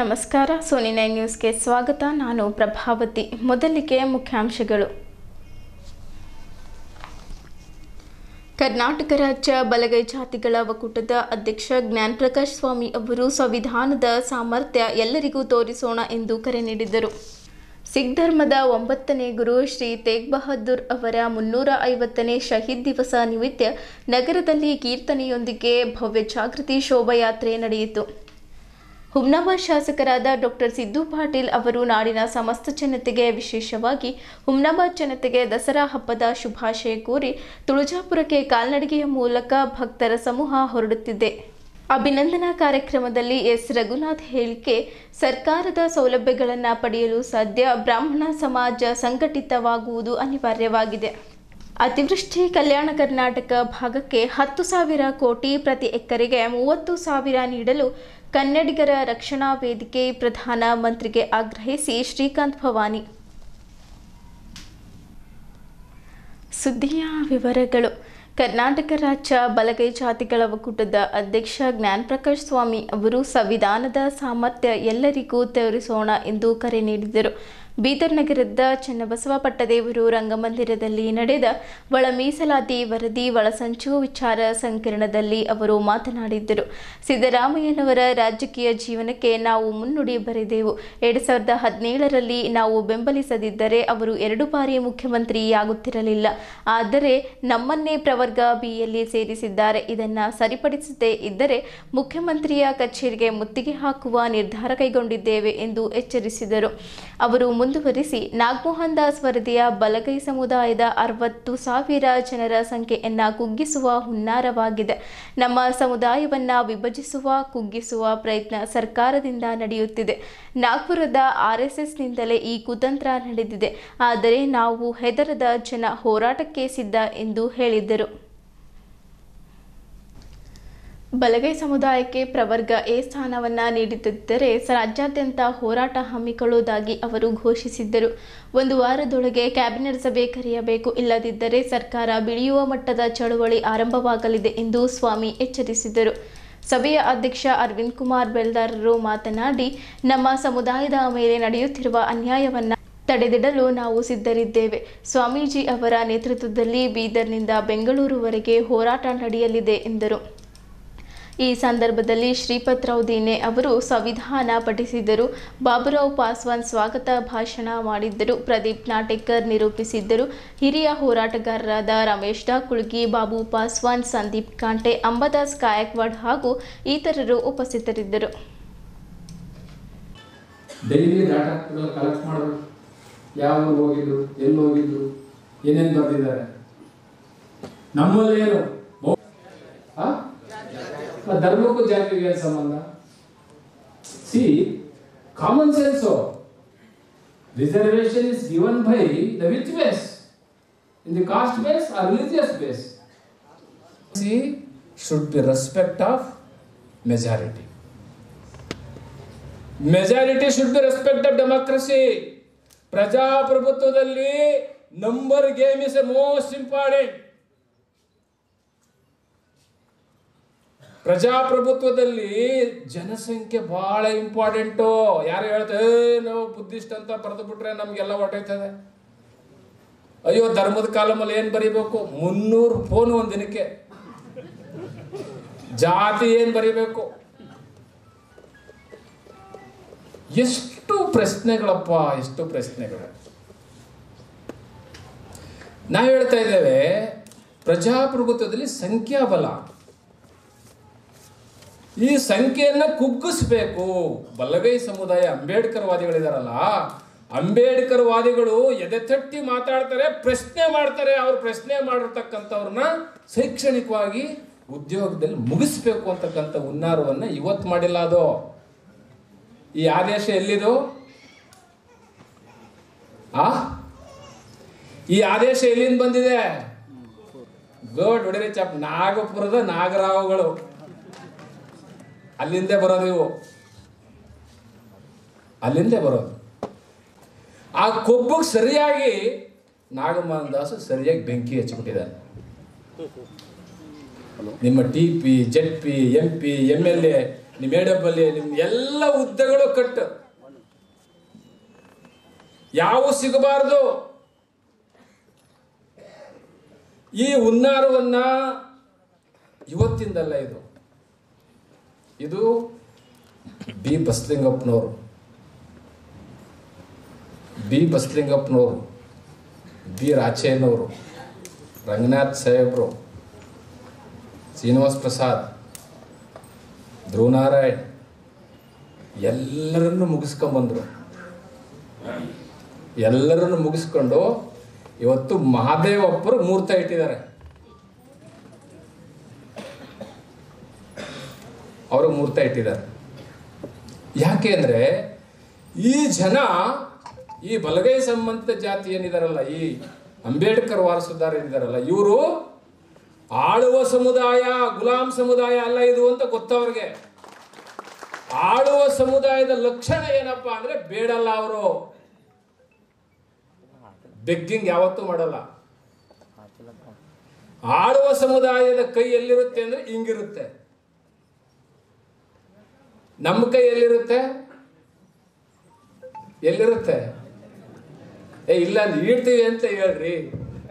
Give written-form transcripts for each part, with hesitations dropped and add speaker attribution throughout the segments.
Speaker 1: ನಮಸ್ಕಾರ, ಸೋನಿ 9 ನ್ಯೂಸ್ಗೆ ಸ್ವಾಗತ. ನಾನು ಪ್ರಭಾವತಿ. ಮೊದಲಿಗೆ ಮುಖ್ಯಾಂಶಗಳು. ಕರ್ನಾಟಕ ರಾಜ್ಯ ಬಲಗೈ ಜಾತಿಗಳ ಒಕ್ಕೂಟದ ಅಧ್ಯಕ್ಷ ಜ್ಞಾನಪ್ರಕಾಶ್ ಸ್ವಾಮಿ ಅವರು ಸಂವಿಧಾನದ ಸಾಮರ್ಥ್ಯ ಎಲ್ಲರಿಗೂ ತೋರಿಸೋಣ ಎಂದು ಕರೆ ನೀಡಿದರು. ಸಿಖ್ ಧರ್ಮದ 9ನೇ ಗುರು ಶ್ರೀ ತೇಗ್ ಬಹದ್ದೂರ್ ಅವರ 350ನೇ ಶಹೀದ್ ದಿವಸ ನಿಮಿತ್ತ ನಗರದಲ್ಲಿ ಕೀರ್ತನೆಯೊಂದಿಗೆ ಭವ್ಯ ಜಾಗೃತಿ ಶೋಭಾಯಾತ್ರೆ ನಡೆಯಿತು. ಹುಮ್ನಾಬಾದ್ ಶಾಸಕರಾದ ಡಾಕ್ಟರ್ ಸಿದ್ದು ಪಾಟೀಲ್ ಅವರು ನಾಡಿನ ಸಮಸ್ತ ಜನತೆಗೆ, ವಿಶೇಷವಾಗಿ ಹುಮ್ನಾಬಾದ್ ಜನತೆಗೆ ದಸರಾ ಹಬ್ಬದ ಶುಭಾಶಯ ಕೋರಿ ತುಳಜಾಪುರಕ್ಕೆ ಕಾಲ್ನಡಿಗೆಯ ಮೂಲಕ ಭಕ್ತರ ಸಮೂಹ ಹೊರಡುತ್ತಿದೆ. ಅಭಿನಂದನಾ ಕಾರ್ಯಕ್ರಮದಲ್ಲಿ ಎಸ್ ರಘುನಾಥ್ ಹೇಳಿಕೆ, ಸರ್ಕಾರದ ಸೌಲಭ್ಯಗಳನ್ನು ಪಡೆಯಲು ಸಾಧ್ಯ, ಬ್ರಾಹ್ಮಣ ಸಮಾಜ ಸಂಘಟಿತವಾಗುವುದು ಅನಿವಾರ್ಯವಾಗಿದೆ. ಅತಿವೃಷ್ಟಿ ಕಲ್ಯಾಣ ಕರ್ನಾಟಕ ಭಾಗಕ್ಕೆ 10,000 ಕೋಟಿ, ಪ್ರತಿ ಎಕರೆಗೆ 30,000 ನೀಡಲು ಕನ್ನಡಿಗರ ರಕ್ಷಣಾ ವೇದಿಕೆ ಪ್ರಧಾನ ಮಂತ್ರಿಗೆ ಆಗ್ರಹಿಸಿ ಶ್ರೀಕಾಂತ್ ಭವಾನಿ. ಸುದ್ದಿಯ ವಿವರಗಳು. ಕರ್ನಾಟಕ ರಾಜ್ಯ ಬಲಗೈ ಜಾತಿಗಳ ಒಕ್ಕೂಟದ ಅಧ್ಯಕ್ಷ ಜ್ಞಾನಪ್ರಕಾಶ್ ಸ್ವಾಮಿ ಅವರು ಸಂವಿಧಾನದ ಸಾಮರ್ಥ್ಯ ಎಲ್ಲರಿಗೂ ತೋರಿಸೋಣ ಎಂದು ಕರೆ ನೀಡಿದರು. ಬೀದರ್ ನಗರದ ಚನ್ನಬಸವ ಪಟ್ಟದೇವರು ರಂಗಮಂದಿರದಲ್ಲಿ ನಡೆದ ಒಳ ಮೀಸಲಾತಿ ವರದಿ ಒಳಸಂಚು ವಿಚಾರ ಸಂಕಿರಣದಲ್ಲಿ ಅವರು ಮಾತನಾಡಿದ್ದರು. ಸಿದ್ದರಾಮಯ್ಯನವರ ರಾಜಕೀಯ ಜೀವನಕ್ಕೆ ನಾವು ಮುನ್ನುಡಿ ಬರೆದೆವು. 2017ರಲ್ಲಿ ನಾವು ಬೆಂಬಲಿಸದಿದ್ದರೆ ಅವರು 2 ಬಾರಿ ಮುಖ್ಯಮಂತ್ರಿಯಾಗುತ್ತಿರಲಿಲ್ಲ. ಆದರೆ ನಮ್ಮನ್ನೇ ಪ್ರವರ್ಗ ಬಿಯಲ್ಲಿ ಸೇರಿಸಿದ್ದಾರೆ. ಇದನ್ನು ಸರಿಪಡಿಸದೇ ಇದ್ದರೆ ಮುಖ್ಯಮಂತ್ರಿಯ ಕಚೇರಿಗೆ ಮುತ್ತಿಗೆ ಹಾಕುವ ನಿರ್ಧಾರ ಕೈಗೊಂಡಿದ್ದೇವೆ ಎಂದು ಎಚ್ಚರಿಸಿದರು. ಅವರು ಮುಂದುವರಿಸಿ, ನಾಗಮೋಹನ್ ದಾಸ್ ವರದಿಯ ಬಲಗೈ ಸಮುದಾಯದ 60,000 ಜನರ ಸಂಖ್ಯೆಯನ್ನು ಕುಗ್ಗಿಸುವ ಹುನ್ನಾರವಾಗಿದೆ. ನಮ್ಮ ಸಮುದಾಯವನ್ನು ವಿಭಜಿಸುವ, ಕುಗ್ಗಿಸುವ ಪ್ರಯತ್ನ ಸರ್ಕಾರದಿಂದ ನಡೆಯುತ್ತಿದೆ. ನಾಗ್ಪುರದ RSSನಿಂದಲೇ ಈ ಕುತಂತ್ರ ನಡೆದಿದೆ. ಆದರೆ ನಾವು ಹೆದರದ ಜನ, ಹೋರಾಟಕ್ಕೆ ಸಿದ್ಧ ಎಂದು ಹೇಳಿದರು. ಬಲಗೈ ಸಮುದಾಯಕ್ಕೆ ಪ್ರವರ್ಗ ಎ ಸ್ಥಾನವನ್ನು ನೀಡದಿದ್ದರೆ ರಾಜ್ಯಾದ್ಯಂತ ಹೋರಾಟ ಹಮ್ಮಿಕೊಳ್ಳುವುದಾಗಿ ಅವರು ಘೋಷಿಸಿದ್ದರು. 1 ವಾರದೊಳಗೆ ಕ್ಯಾಬಿನೆಟ್ ಸಭೆ ಕರೆಯಬೇಕು, ಇಲ್ಲದಿದ್ದರೆ ಸರ್ಕಾರ ಬೀಳುವ ಮಟ್ಟದ ಚಳವಳಿ ಆರಂಭವಾಗಲಿದೆ ಎಂದು ಸ್ವಾಮಿ ಎಚ್ಚರಿಸಿದರು. ಸಭೆಯ ಅಧ್ಯಕ್ಷ ಅರವಿಂದ್ ಕುಮಾರ್ ಬೆಲ್ದಾರರು ಮಾತನಾಡಿ, ನಮ್ಮ ಸಮುದಾಯದ ಮೇಲೆ ನಡೆಯುತ್ತಿರುವ ಅನ್ಯಾಯವನ್ನು ತಡೆದಿಡಲು ನಾವು ಸಿದ್ಧರಿದ್ದೇವೆ. ಸ್ವಾಮೀಜಿ ಅವರ ನೇತೃತ್ವದಲ್ಲಿ ಬೀದರ್ನಿಂದ ಬೆಂಗಳೂರುವರೆಗೆ ಹೋರಾಟ ನಡೆಯಲಿದೆ ಎಂದರು. ಈ ಸಂದರ್ಭದಲ್ಲಿ ಶ್ರೀಪತರಾವ್ ದೀನೆ ಅವರು ಸಂವಿಧಾನ ಪಠಿಸಿದರು. ಬಾಬುರಾವ್ ಪಾಸ್ವಾನ್ ಸ್ವಾಗತ ಭಾಷಣ ಮಾಡಿದ್ದರು. ಪ್ರದೀಪ್ ನಾಟೇಕರ್ ನಿರೂಪಿಸಿದ್ದರು. ಹಿರಿಯ ಹೋರಾಟಗಾರರಾದ ರಮೇಶ್ ಡಾಕುಳ್ಗಿ, ಬಾಬು ಪಾಸ್ವಾನ್, ಸಂದೀಪ್ ಕಾಂಟೆ, ಅಂಬಾದಾಸ್ ಗಾಯಕ್ವಾಡ್ ಹಾಗೂ ಇತರರು ಉಪಸ್ಥಿತರಿದ್ದರು.
Speaker 2: ಡೈಲಿ ಡಾಟಾ ಕಲೆಕ್ಟ್ ಮಾಡಬೇಕು. ಯಾವ ಹೋಗಿದ್ರು, ಎಲ್ಲಿ ಹೋಗಿದ್ರು, ಏನೇನು ಬರೆದಿದ್ದಾರೆ, ನಮ್ಮಲ್ಲಿ ಏನು ಧರ್ಮಕ್ಕೂ ಜಾತಿಗೆ ಏನು ಸಂಬಂಧ? See, common sense. Reservation is given by the which base? In the caste base or religious base? See should be respect of majority. Majority should be respect of democracy. ಪ್ರಜಾಪ್ರಭುತ್ವದಲ್ಲಿ number game is a most important. ಪ್ರಜಾಪ್ರಭುತ್ವದಲ್ಲಿ ಜನಸಂಖ್ಯೆ ಬಹಳ important. ಯಾರು ಹೇಳ್ತಾರೆ ನಾವು Buddhist ಅಂತ ಬರೆದು ಬಿಟ್ರೆ ನಮ್ಗೆಲ್ಲ ಹೊಟ್ಟೈತದೆ. ಅಯ್ಯೋ, ಧರ್ಮದ ಕಾಲಮಲ್ಲಿ ಏನ್ ಬರೀಬೇಕು? 300 ಫೋನ್ ಒಂದ್ ದಿನಕ್ಕೆ. ಜಾತಿ ಏನ್ ಬರೀಬೇಕು? ಎಷ್ಟು ಪ್ರಶ್ನೆಗಳಪ್ಪ, ಎಷ್ಟು ಪ್ರಶ್ನೆಗಳು. ನಾವು ಹೇಳ್ತಾ ಇದ್ದೇವೆ ಪ್ರಜಾಪ್ರಭುತ್ವದಲ್ಲಿ ಸಂಖ್ಯಾಬಲ. ಈ ಸಂಖ್ಯೆಯನ್ನ ಕುಗ್ಗಿಸ್ಬೇಕು. ಬಲಗೈ ಸಮುದಾಯ ಅಂಬೇಡ್ಕರ್ ವಾದಿಗಳಿದಾರಲ್ಲ, ಅಂಬೇಡ್ಕರ್ ವಾದಿಗಳು ಎದೆತಟ್ಟಿ ಮಾತಾಡ್ತಾರೆ, ಪ್ರಶ್ನೆ ಮಾಡ್ತಾರೆ. ಅವ್ರು ಪ್ರಶ್ನೆ ಮಾಡಿರ್ತಕ್ಕಂಥವ್ರನ್ನ ಶೈಕ್ಷಣಿಕವಾಗಿ ಉದ್ಯೋಗದಲ್ಲಿ ಮುಗಿಸ್ಬೇಕು ಅಂತಕ್ಕಂಥ ಹುನ್ನಾರವನ್ನ ಇವತ್ತು ಮಾಡಿಲ್ಲ. ಅದು ಈ ಆದೇಶ ಎಲ್ಲಿದು? ಈ ಆದೇಶ ಎಲ್ಲಿಂದ ಬಂದಿದೆ? ಗೋಡ್ ಹೊಡೆರಿ ಚಾಪ್, ನಾಗಪುರದ ನಾಗರಾವುಗಳು ಅಲ್ಲಿಂದೇ ಬರೋದು. ಇವು ಅಲ್ಲಿಂದೇ ಬರೋದು. ಆ ಕೊಬ್ಬಿಗೆ ಸರಿಯಾಗಿ ನಾಗಮೋಹನ್ ದಾಸ್ ಸರಿಯಾಗಿ ಬೆಂಕಿ ಹಚ್ಚಿಬಿಟ್ಟಿದ್ದಾನೆ. ನಿಮ್ಮ TP, ZP, MP, MLA ನಿಮ್ಮ ಎಡಬಲ್ಲಿ ನಿಮ್ಮ ಎಲ್ಲ ಹುದ್ದೆಗಳು ಕಟ್ಟು, ಯಾವ ಸಿಗಬಾರದು. ಈ ಹುನ್ನಾರವನ್ನ ಇವತ್ತಿಂದಲ್ಲ, ಇದು ಬಿ ಬಸಲಿಂಗಪ್ಪನವರು, ಬಿ ರಾಚೇನವರು, ರಂಗನಾಥ್ ಸಾಹೇಬ್ರು, ಶ್ರೀನಿವಾಸ್ ಪ್ರಸಾದ್, ಧ್ರುವನಾರಾಯಣ್ ಎಲ್ಲರನ್ನು ಮುಗಿಸ್ಕೊಂಡ್ಬಂದರು. ಎಲ್ಲರನ್ನು ಮುಗಿಸ್ಕೊಂಡು ಇವತ್ತು ಮಹಾದೇವಪ್ಪರು ಮೂರ್ತ ಇಟ್ಟಿದ್ದಾರೆ. ಅವರು ಮೂರ್ತ ಇಟ್ಟಿದ್ದಾರೆ. ಯಾಕೆ ಅಂದರೆ ಈ ಜನ, ಈ ಬಲಗೈ ಸಂಬಂಧಿತ ಜಾತಿ ಏನಿದಾರಲ್ಲ, ಈ ಅಂಬೇಡ್ಕರ್ ವಾರಸುದಾರ ಏನಿದಾರಲ್ಲ, ಇವರು ಆಳುವ ಸಮುದಾಯ, ಗುಲಾಂ ಸಮುದಾಯ ಅಲ್ಲ ಇದು ಅಂತ ಗೊತ್ತವ್ರಿಗೆ. ಆಳುವ ಸಮುದಾಯದ ಲಕ್ಷಣ ಏನಪ್ಪಾ ಅಂದ್ರೆ ಬೇಡಲ್ಲ, ಅವರು ಬೆಗ್ಗಿಂಗ್ ಯಾವತ್ತೂ ಮಾಡಲ್ಲ. ಆಳುವ ಸಮುದಾಯದ ಕೈ ಎಲ್ಲಿರುತ್ತೆ ಅಂದ್ರೆ ಹಿಂಗಿರುತ್ತೆ. ನಮ್ಮ ಕೈ ಎಲ್ಲಿರುತ್ತೆ? ಇಲ್ಲ ನೀಡ್ತೀವಿ ಅಂತ ಹೇಳ್ರಿ,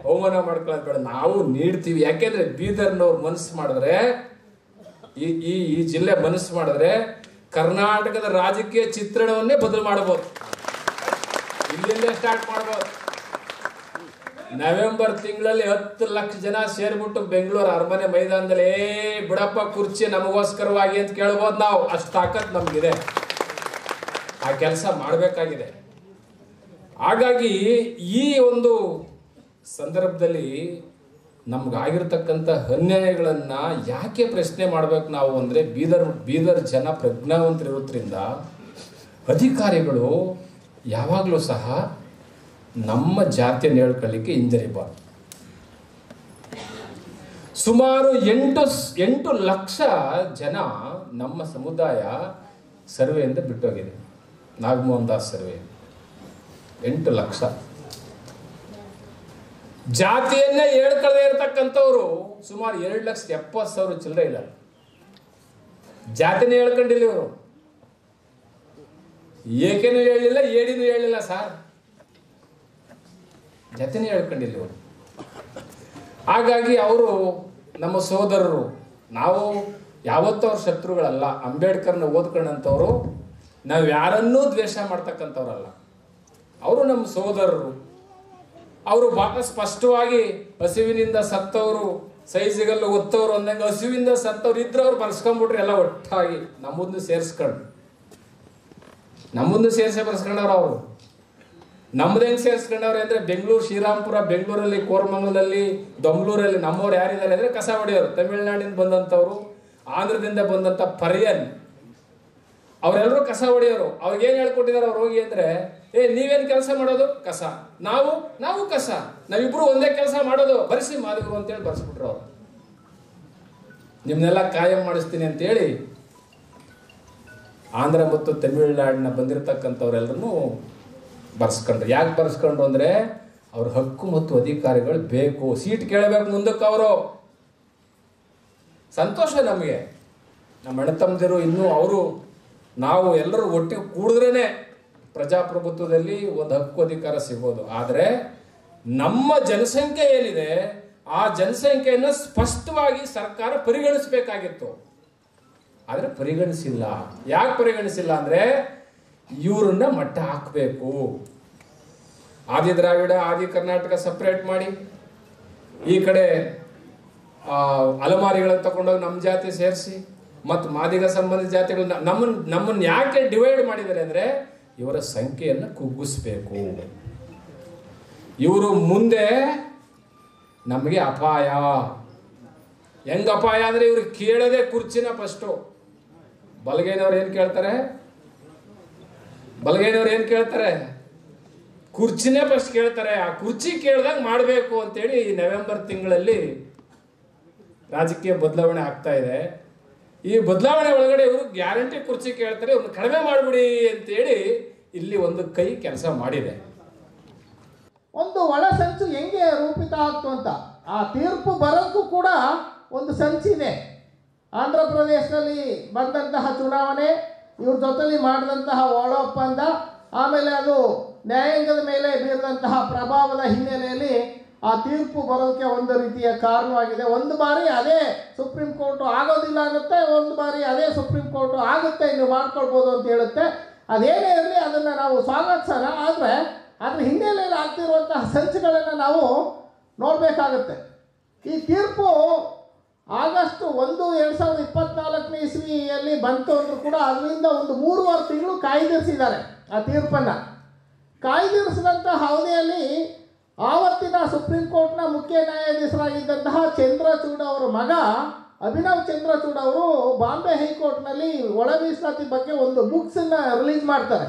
Speaker 2: ಅವಮಾನ ಮಾಡ್ಕೊಳ್ಳೋದು ಬೇಡ. ನಾವು ನೀಡ್ತೀವಿ. ಯಾಕೆಂದ್ರೆ ಬೀದರ್ನವ್ರು ಮನಸ್ಸು ಮಾಡಿದ್ರೆ, ಈ ಜಿಲ್ಲೆ ಮನಸ್ಸು ಮಾಡಿದ್ರೆ ಕರ್ನಾಟಕದ ರಾಜಕೀಯ ಚಿತ್ರಣವನ್ನೇ ಬದಲು ಮಾಡಬಹುದು. ಇಲ್ಲಿಂದ ಸ್ಟಾರ್ಟ್ ಮಾಡಬಹುದು. ನವೆಂಬರ್ ತಿಂಗಳಲ್ಲಿ 10 ಲಕ್ಷ ಜನ ಸೇರ್ಬಿಟ್ಟು ಬೆಂಗಳೂರು ಅರಮನೆ ಮೈದಾನದಲ್ಲಿ ಬಿಡಪ್ಪ ಕುರ್ಚಿ ನಮಗೋಸ್ಕರವಾಗಿ ಅಂತ ಕೇಳ್ಬೋದು ನಾವು. ಅಷ್ಟು ತಾಕತ್ ನಮ್ಗಿದೆ. ಆ ಕೆಲಸ ಮಾಡಬೇಕಾಗಿದೆ. ಹಾಗಾಗಿ ಈ ಒಂದು ಸಂದರ್ಭದಲ್ಲಿ ನಮ್ಗಾಗಿರ್ತಕ್ಕಂಥ ಅನ್ಯಾಯಗಳನ್ನ ಯಾಕೆ ಪ್ರಶ್ನೆ ಮಾಡ್ಬೇಕು ನಾವು ಅಂದ್ರೆ, ಬೀದರ್ ಜನ ಪ್ರಜ್ಞಾವಂತರಿರೋದ್ರಿಂದ ಅಧಿಕಾರಿಗಳು ಯಾವಾಗಲೂ ಸಹ ನಮ್ಮ ಜಾತಿಯನ್ನು ಹೇಳ್ಕೊಳ್ಳಿಕ್ಕೆ ಹಿಂಜರಿಬಾರ್ದು. ಸುಮಾರು 8 ಲಕ್ಷ ಜನ ನಮ್ಮ ಸಮುದಾಯ ಸರ್ವೆಯಿಂದ ಬಿಟ್ಟೋಗಿದೆ. ನಾಗಮೋಹನ್ ದಾಸ್ ಸರ್ವೆ 8 ಲಕ್ಷ. ಜಾತಿಯನ್ನೇ ಹೇಳ್ಕೊಳ್ಳದೆ ಇರತಕ್ಕಂಥವ್ರು ಸುಮಾರು 2,70,000 ಚಿಲ್ಲರೆ ಇಲ್ಲ. ಜಾತಿನೇ ಹೇಳ್ಕೊಂಡಿಲ್ಲ ಇವರು. ಏಕೆನೂ ಹೇಳಿಲ್ಲ, ಏಡಿನೂ ಹೇಳಿಲ್ಲ ಸರ್. ಜಾತಿನೇ ಹೇಳ್ಕೊಂಡಿಲ್ಲ ಇವರು. ಹಾಗಾಗಿ ಅವರು ನಮ್ಮ ಸೋದರರು. ನಾವು ಯಾವತ್ತೂ ಅವ್ರ ಶತ್ರುಗಳಲ್ಲ. ಅಂಬೇಡ್ಕರ್ನ ಓದ್ಕೊಂಡಂಥವ್ರು. ನಾವು ಯಾರನ್ನೂ ದ್ವೇಷ ಮಾಡ್ತಕ್ಕಂಥವ್ರಲ್ಲ. ಅವರು ನಮ್ಮ ಸೋದರರು. ಅವರು ಬಹಳ ಸ್ಪಷ್ಟವಾಗಿ ಹಸಿವಿನಿಂದ ಸತ್ತವರು, ಸೈಜಿಗಲ್ಲು ಒತ್ತವರು ಅಂದಂಗೆ ಹಸಿವಿಂದ ಸತ್ತವ್ರು ಇದ್ರೆ ಅವ್ರು ಬರ್ಸ್ಕೊಂಡ್ಬಿಟ್ರಿ ಎಲ್ಲ ಒಟ್ಟಾಗಿ ನಮ್ಮನ್ನು ಸೇರಿಸೇ ಬರ್ಸ್ಕೊಂಡವ್ರು. ಅವರು ನಮ್ದು ಹೆಂಗೆ ಸೇರಿಸ್ಕೊಂಡವ್ರೆ ಅಂದರೆ, ಬೆಂಗಳೂರು ಶ್ರೀರಾಮ್ಪುರ, ಬೆಂಗಳೂರಲ್ಲಿ ಕೋರಮಂಗಲದಲ್ಲಿ, ದೊಂಗಳೂರಲ್ಲಿ ನಮ್ಮವ್ರು ಯಾರಿದ್ದಾರೆ ಅಂದರೆ ಕಸ ಹೊಡೆಯೋರು. ತಮಿಳುನಾಡಿಂದ ಬಂದಂಥವ್ರು, ಆಂಧ್ರದಿಂದ ಬಂದಂಥ ಪರ್ಯನ್, ಅವರೆಲ್ಲರೂ ಕಸ ಹೊಡೆಯೋರು. ಅವ್ರಿಗೇನು ಹೇಳ್ಕೊಟ್ಟಿದ್ದಾರೆ ಅವ್ರು ಹೋಗಿ ಅಂದರೆ, ನೀವೇನು ಕೆಲಸ ಮಾಡೋದು? ಕಸ. ನಾವು ಕಸ. ನಾವಿಬ್ರು ಒಂದೇ ಕೆಲಸ ಮಾಡೋದು. ಬರೆಸಿ ಮಾದಿಗರು ಅಂತೇಳಿ ಬರ್ಸ್ಬಿಟ್ರು ಅವರು. ನಿಮ್ಮನ್ನೆಲ್ಲ ಕಾಯಂ ಮಾಡಿಸ್ತೀನಿ ಅಂತೇಳಿ ಆಂಧ್ರ ಮತ್ತು ತಮಿಳುನಾಡಿನ ಬಂದಿರತಕ್ಕಂಥವ್ರೆಲ್ಲರೂ ಬರ್ಸ್ಕೊಂಡ್ರು. ಯಾಕೆ ಬರ್ಸ್ಕೊಂಡ್ರು ಅಂದರೆ, ಅವ್ರ ಹಕ್ಕು ಮತ್ತು ಅಧಿಕಾರಿಗಳು ಬೇಕು. ಸೀಟ್ ಕೇಳಬೇಕು ಮುಂದಕ್ಕೆ ಅವರು. ಸಂತೋಷ ನಮಗೆ. ನಮ್ಮ ಅಣ್ಣತಮ್ಮದಿರು ಇನ್ನೂ ಅವರು, ನಾವು ಎಲ್ಲರೂ ಒಟ್ಟಿಗೆ ಕೂಡಿದ್ರೇ ಪ್ರಜಾಪ್ರಭುತ್ವದಲ್ಲಿ ಒಂದು ಹಕ್ಕು ಅಧಿಕಾರ ಸಿಗೋದು. ಆದರೆ ನಮ್ಮ ಜನಸಂಖ್ಯೆ ಏನಿದೆ, ಆ ಜನಸಂಖ್ಯೆಯನ್ನು ಸ್ಪಷ್ಟವಾಗಿ ಸರ್ಕಾರ ಪರಿಗಣಿಸಬೇಕಾಗಿತ್ತು. ಆದರೆ ಪರಿಗಣಿಸಿಲ್ಲ. ಯಾಕೆ ಪರಿಗಣಿಸಿಲ್ಲ ಅಂದರೆ, ಇವರನ್ನ ಮಟ್ಟ ಹಾಕಬೇಕು. ಆದಿ ದ್ರಾವಿಡ, ಆದಿ ಕರ್ನಾಟಕ ಸಪ್ರೇಟ್ ಮಾಡಿ, ಈ ಕಡೆ ಅಲಮಾರಿಗಳನ್ನು ತಗೊಂಡೋಗಿ ನಮ್ಮ ಜಾತಿ ಸೇರಿಸಿ, ಮತ್ತು ಮಾದಿಗ ಸಂಬಂಧಿತ ಜಾತಿಗಳು ನಮ್ಮನ್ನು ಯಾಕೆ ಡಿವೈಡ್ ಮಾಡಿದ್ದಾರೆ ಅಂದರೆ, ಇವರ ಸಂಖ್ಯೆಯನ್ನು ಕುಗ್ಗಿಸ್ಬೇಕು. ಇವರು ಮುಂದೆ ನಮಗೆ ಅಪಾಯ. ಹೆಂಗೆ ಅಪಾಯ ಅಂದರೆ, ಇವರು ಕೇಳದೆ ಕುರ್ಚಿನ ಫಸ್ಟು. ಬಲಗೈನವ್ರು ಏನು ಕೇಳ್ತಾರೆ? ಕುರ್ಚಿನೇ ಫಸ್ಟ್ ಕೇಳ್ತಾರೆ. ಆ ಕುರ್ಚಿ ಕೇಳ್ದಾಗ ಮಾಡಬೇಕು ಅಂತೇಳಿ ಈ ನವೆಂಬರ್ ತಿಂಗಳಲ್ಲಿ ರಾಜಕೀಯ ಬದಲಾವಣೆ ಆಗ್ತಾ ಇದೆ. ಈ ಬದಲಾವಣೆ ಒಳಗಡೆ ಇವರು ಗ್ಯಾರಂಟಿ ಕುರ್ಚಿ ಕೇಳ್ತಾರೆ, ಇವ್ರನ್ನ ಕಡಿಮೆ ಮಾಡಿಬಿಡಿ ಅಂತೇಳಿ ಇಲ್ಲಿ ಒಂದು ಕೈ ಕೆಲಸ ಮಾಡಿದೆ.
Speaker 3: ಒಂದು ಒಳಸಂಚು ಹೆಂಗೆ ರೂಪಿತ ಆಗ್ತು ಅಂತ ಆ ತೀರ್ಪು ಬರೋಕ್ಕೂ ಕೂಡ ಒಂದು ಸಂಚಿದೆ. ಆಂಧ್ರ ಪ್ರದೇಶದಲ್ಲಿ ಬಂದಂತಹ ಚುನಾವಣೆ, ಇವ್ರ ಜೊತೆಲಿ ಮಾಡಿದಂತಹ ಒಳ ಒಪ್ಪಂದ, ಆಮೇಲೆ ಅದು ನ್ಯಾಯಾಂಗದ ಮೇಲೆ ಬೀರಿದಂತಹ ಪ್ರಭಾವದ ಹಿನ್ನೆಲೆಯಲ್ಲಿ ಆ ತೀರ್ಪು ಬರೋದಕ್ಕೆ ಒಂದು ರೀತಿಯ ಕಾರಣವಾಗಿದೆ. ಒಂದು ಬಾರಿ ಅದೇ ಸುಪ್ರೀಂ ಕೋರ್ಟು ಆಗೋದಿಲ್ಲ ಅನ್ನುತ್ತೆ, ಒಂದು ಬಾರಿ ಅದೇ ಸುಪ್ರೀಂ ಕೋರ್ಟು ಆಗುತ್ತೆ, ನೀವು ಮಾಡ್ಕೊಳ್ಬೋದು ಅಂತ ಹೇಳುತ್ತೆ. ಅದೇನೇ ಇರಲಿ ಅದನ್ನು ನಾವು ಸ್ವಾಗತಿಸೋಣ. ಆದರೆ ಅದ್ರ ಹಿನ್ನೆಲೆಯಲ್ಲಿ ಆಗ್ತಿರುವಂತಹ ಸಂಚುಗಳನ್ನು ನಾವು ನೋಡಬೇಕಾಗುತ್ತೆ. ಈ ತೀರ್ಪು ಆಗಸ್ಟ್ 1, 2024 ಇಸ್ವಿಯಲ್ಲಿ ಬಂತು ಅಂದರೂ ಕೂಡ ಅದರಿಂದ ಒಂದು 3.5 ತಿಂಗಳು ಕಾಯ್ದಿರಿಸಿದ್ದಾರೆ ಆ ತೀರ್ಪನ್ನು. ಕಾಯ್ದಿರಿಸಿದಂತಹ ಅವಧಿಯಲ್ಲಿ ಆವತ್ತಿನ ಸುಪ್ರೀಂ ಕೋರ್ಟ್ನ ಮುಖ್ಯ ನ್ಯಾಯಾಧೀಶರಾಗಿದ್ದಂತಹ ಚಂದ್ರಚೂಡ್ ಅವರ ಮಗ ಅಭಿನವ್ ಚಂದ್ರಚೂಡ್ ಅವರು ಬಾಂಬೆ ಹೈಕೋರ್ಟ್ನಲ್ಲಿ ಒಳ ಮೀಸಲಾತಿ ಬಗ್ಗೆ ಒಂದು ಬುಕ್ಸನ್ನು ರಿಲೀಸ್ ಮಾಡ್ತಾರೆ.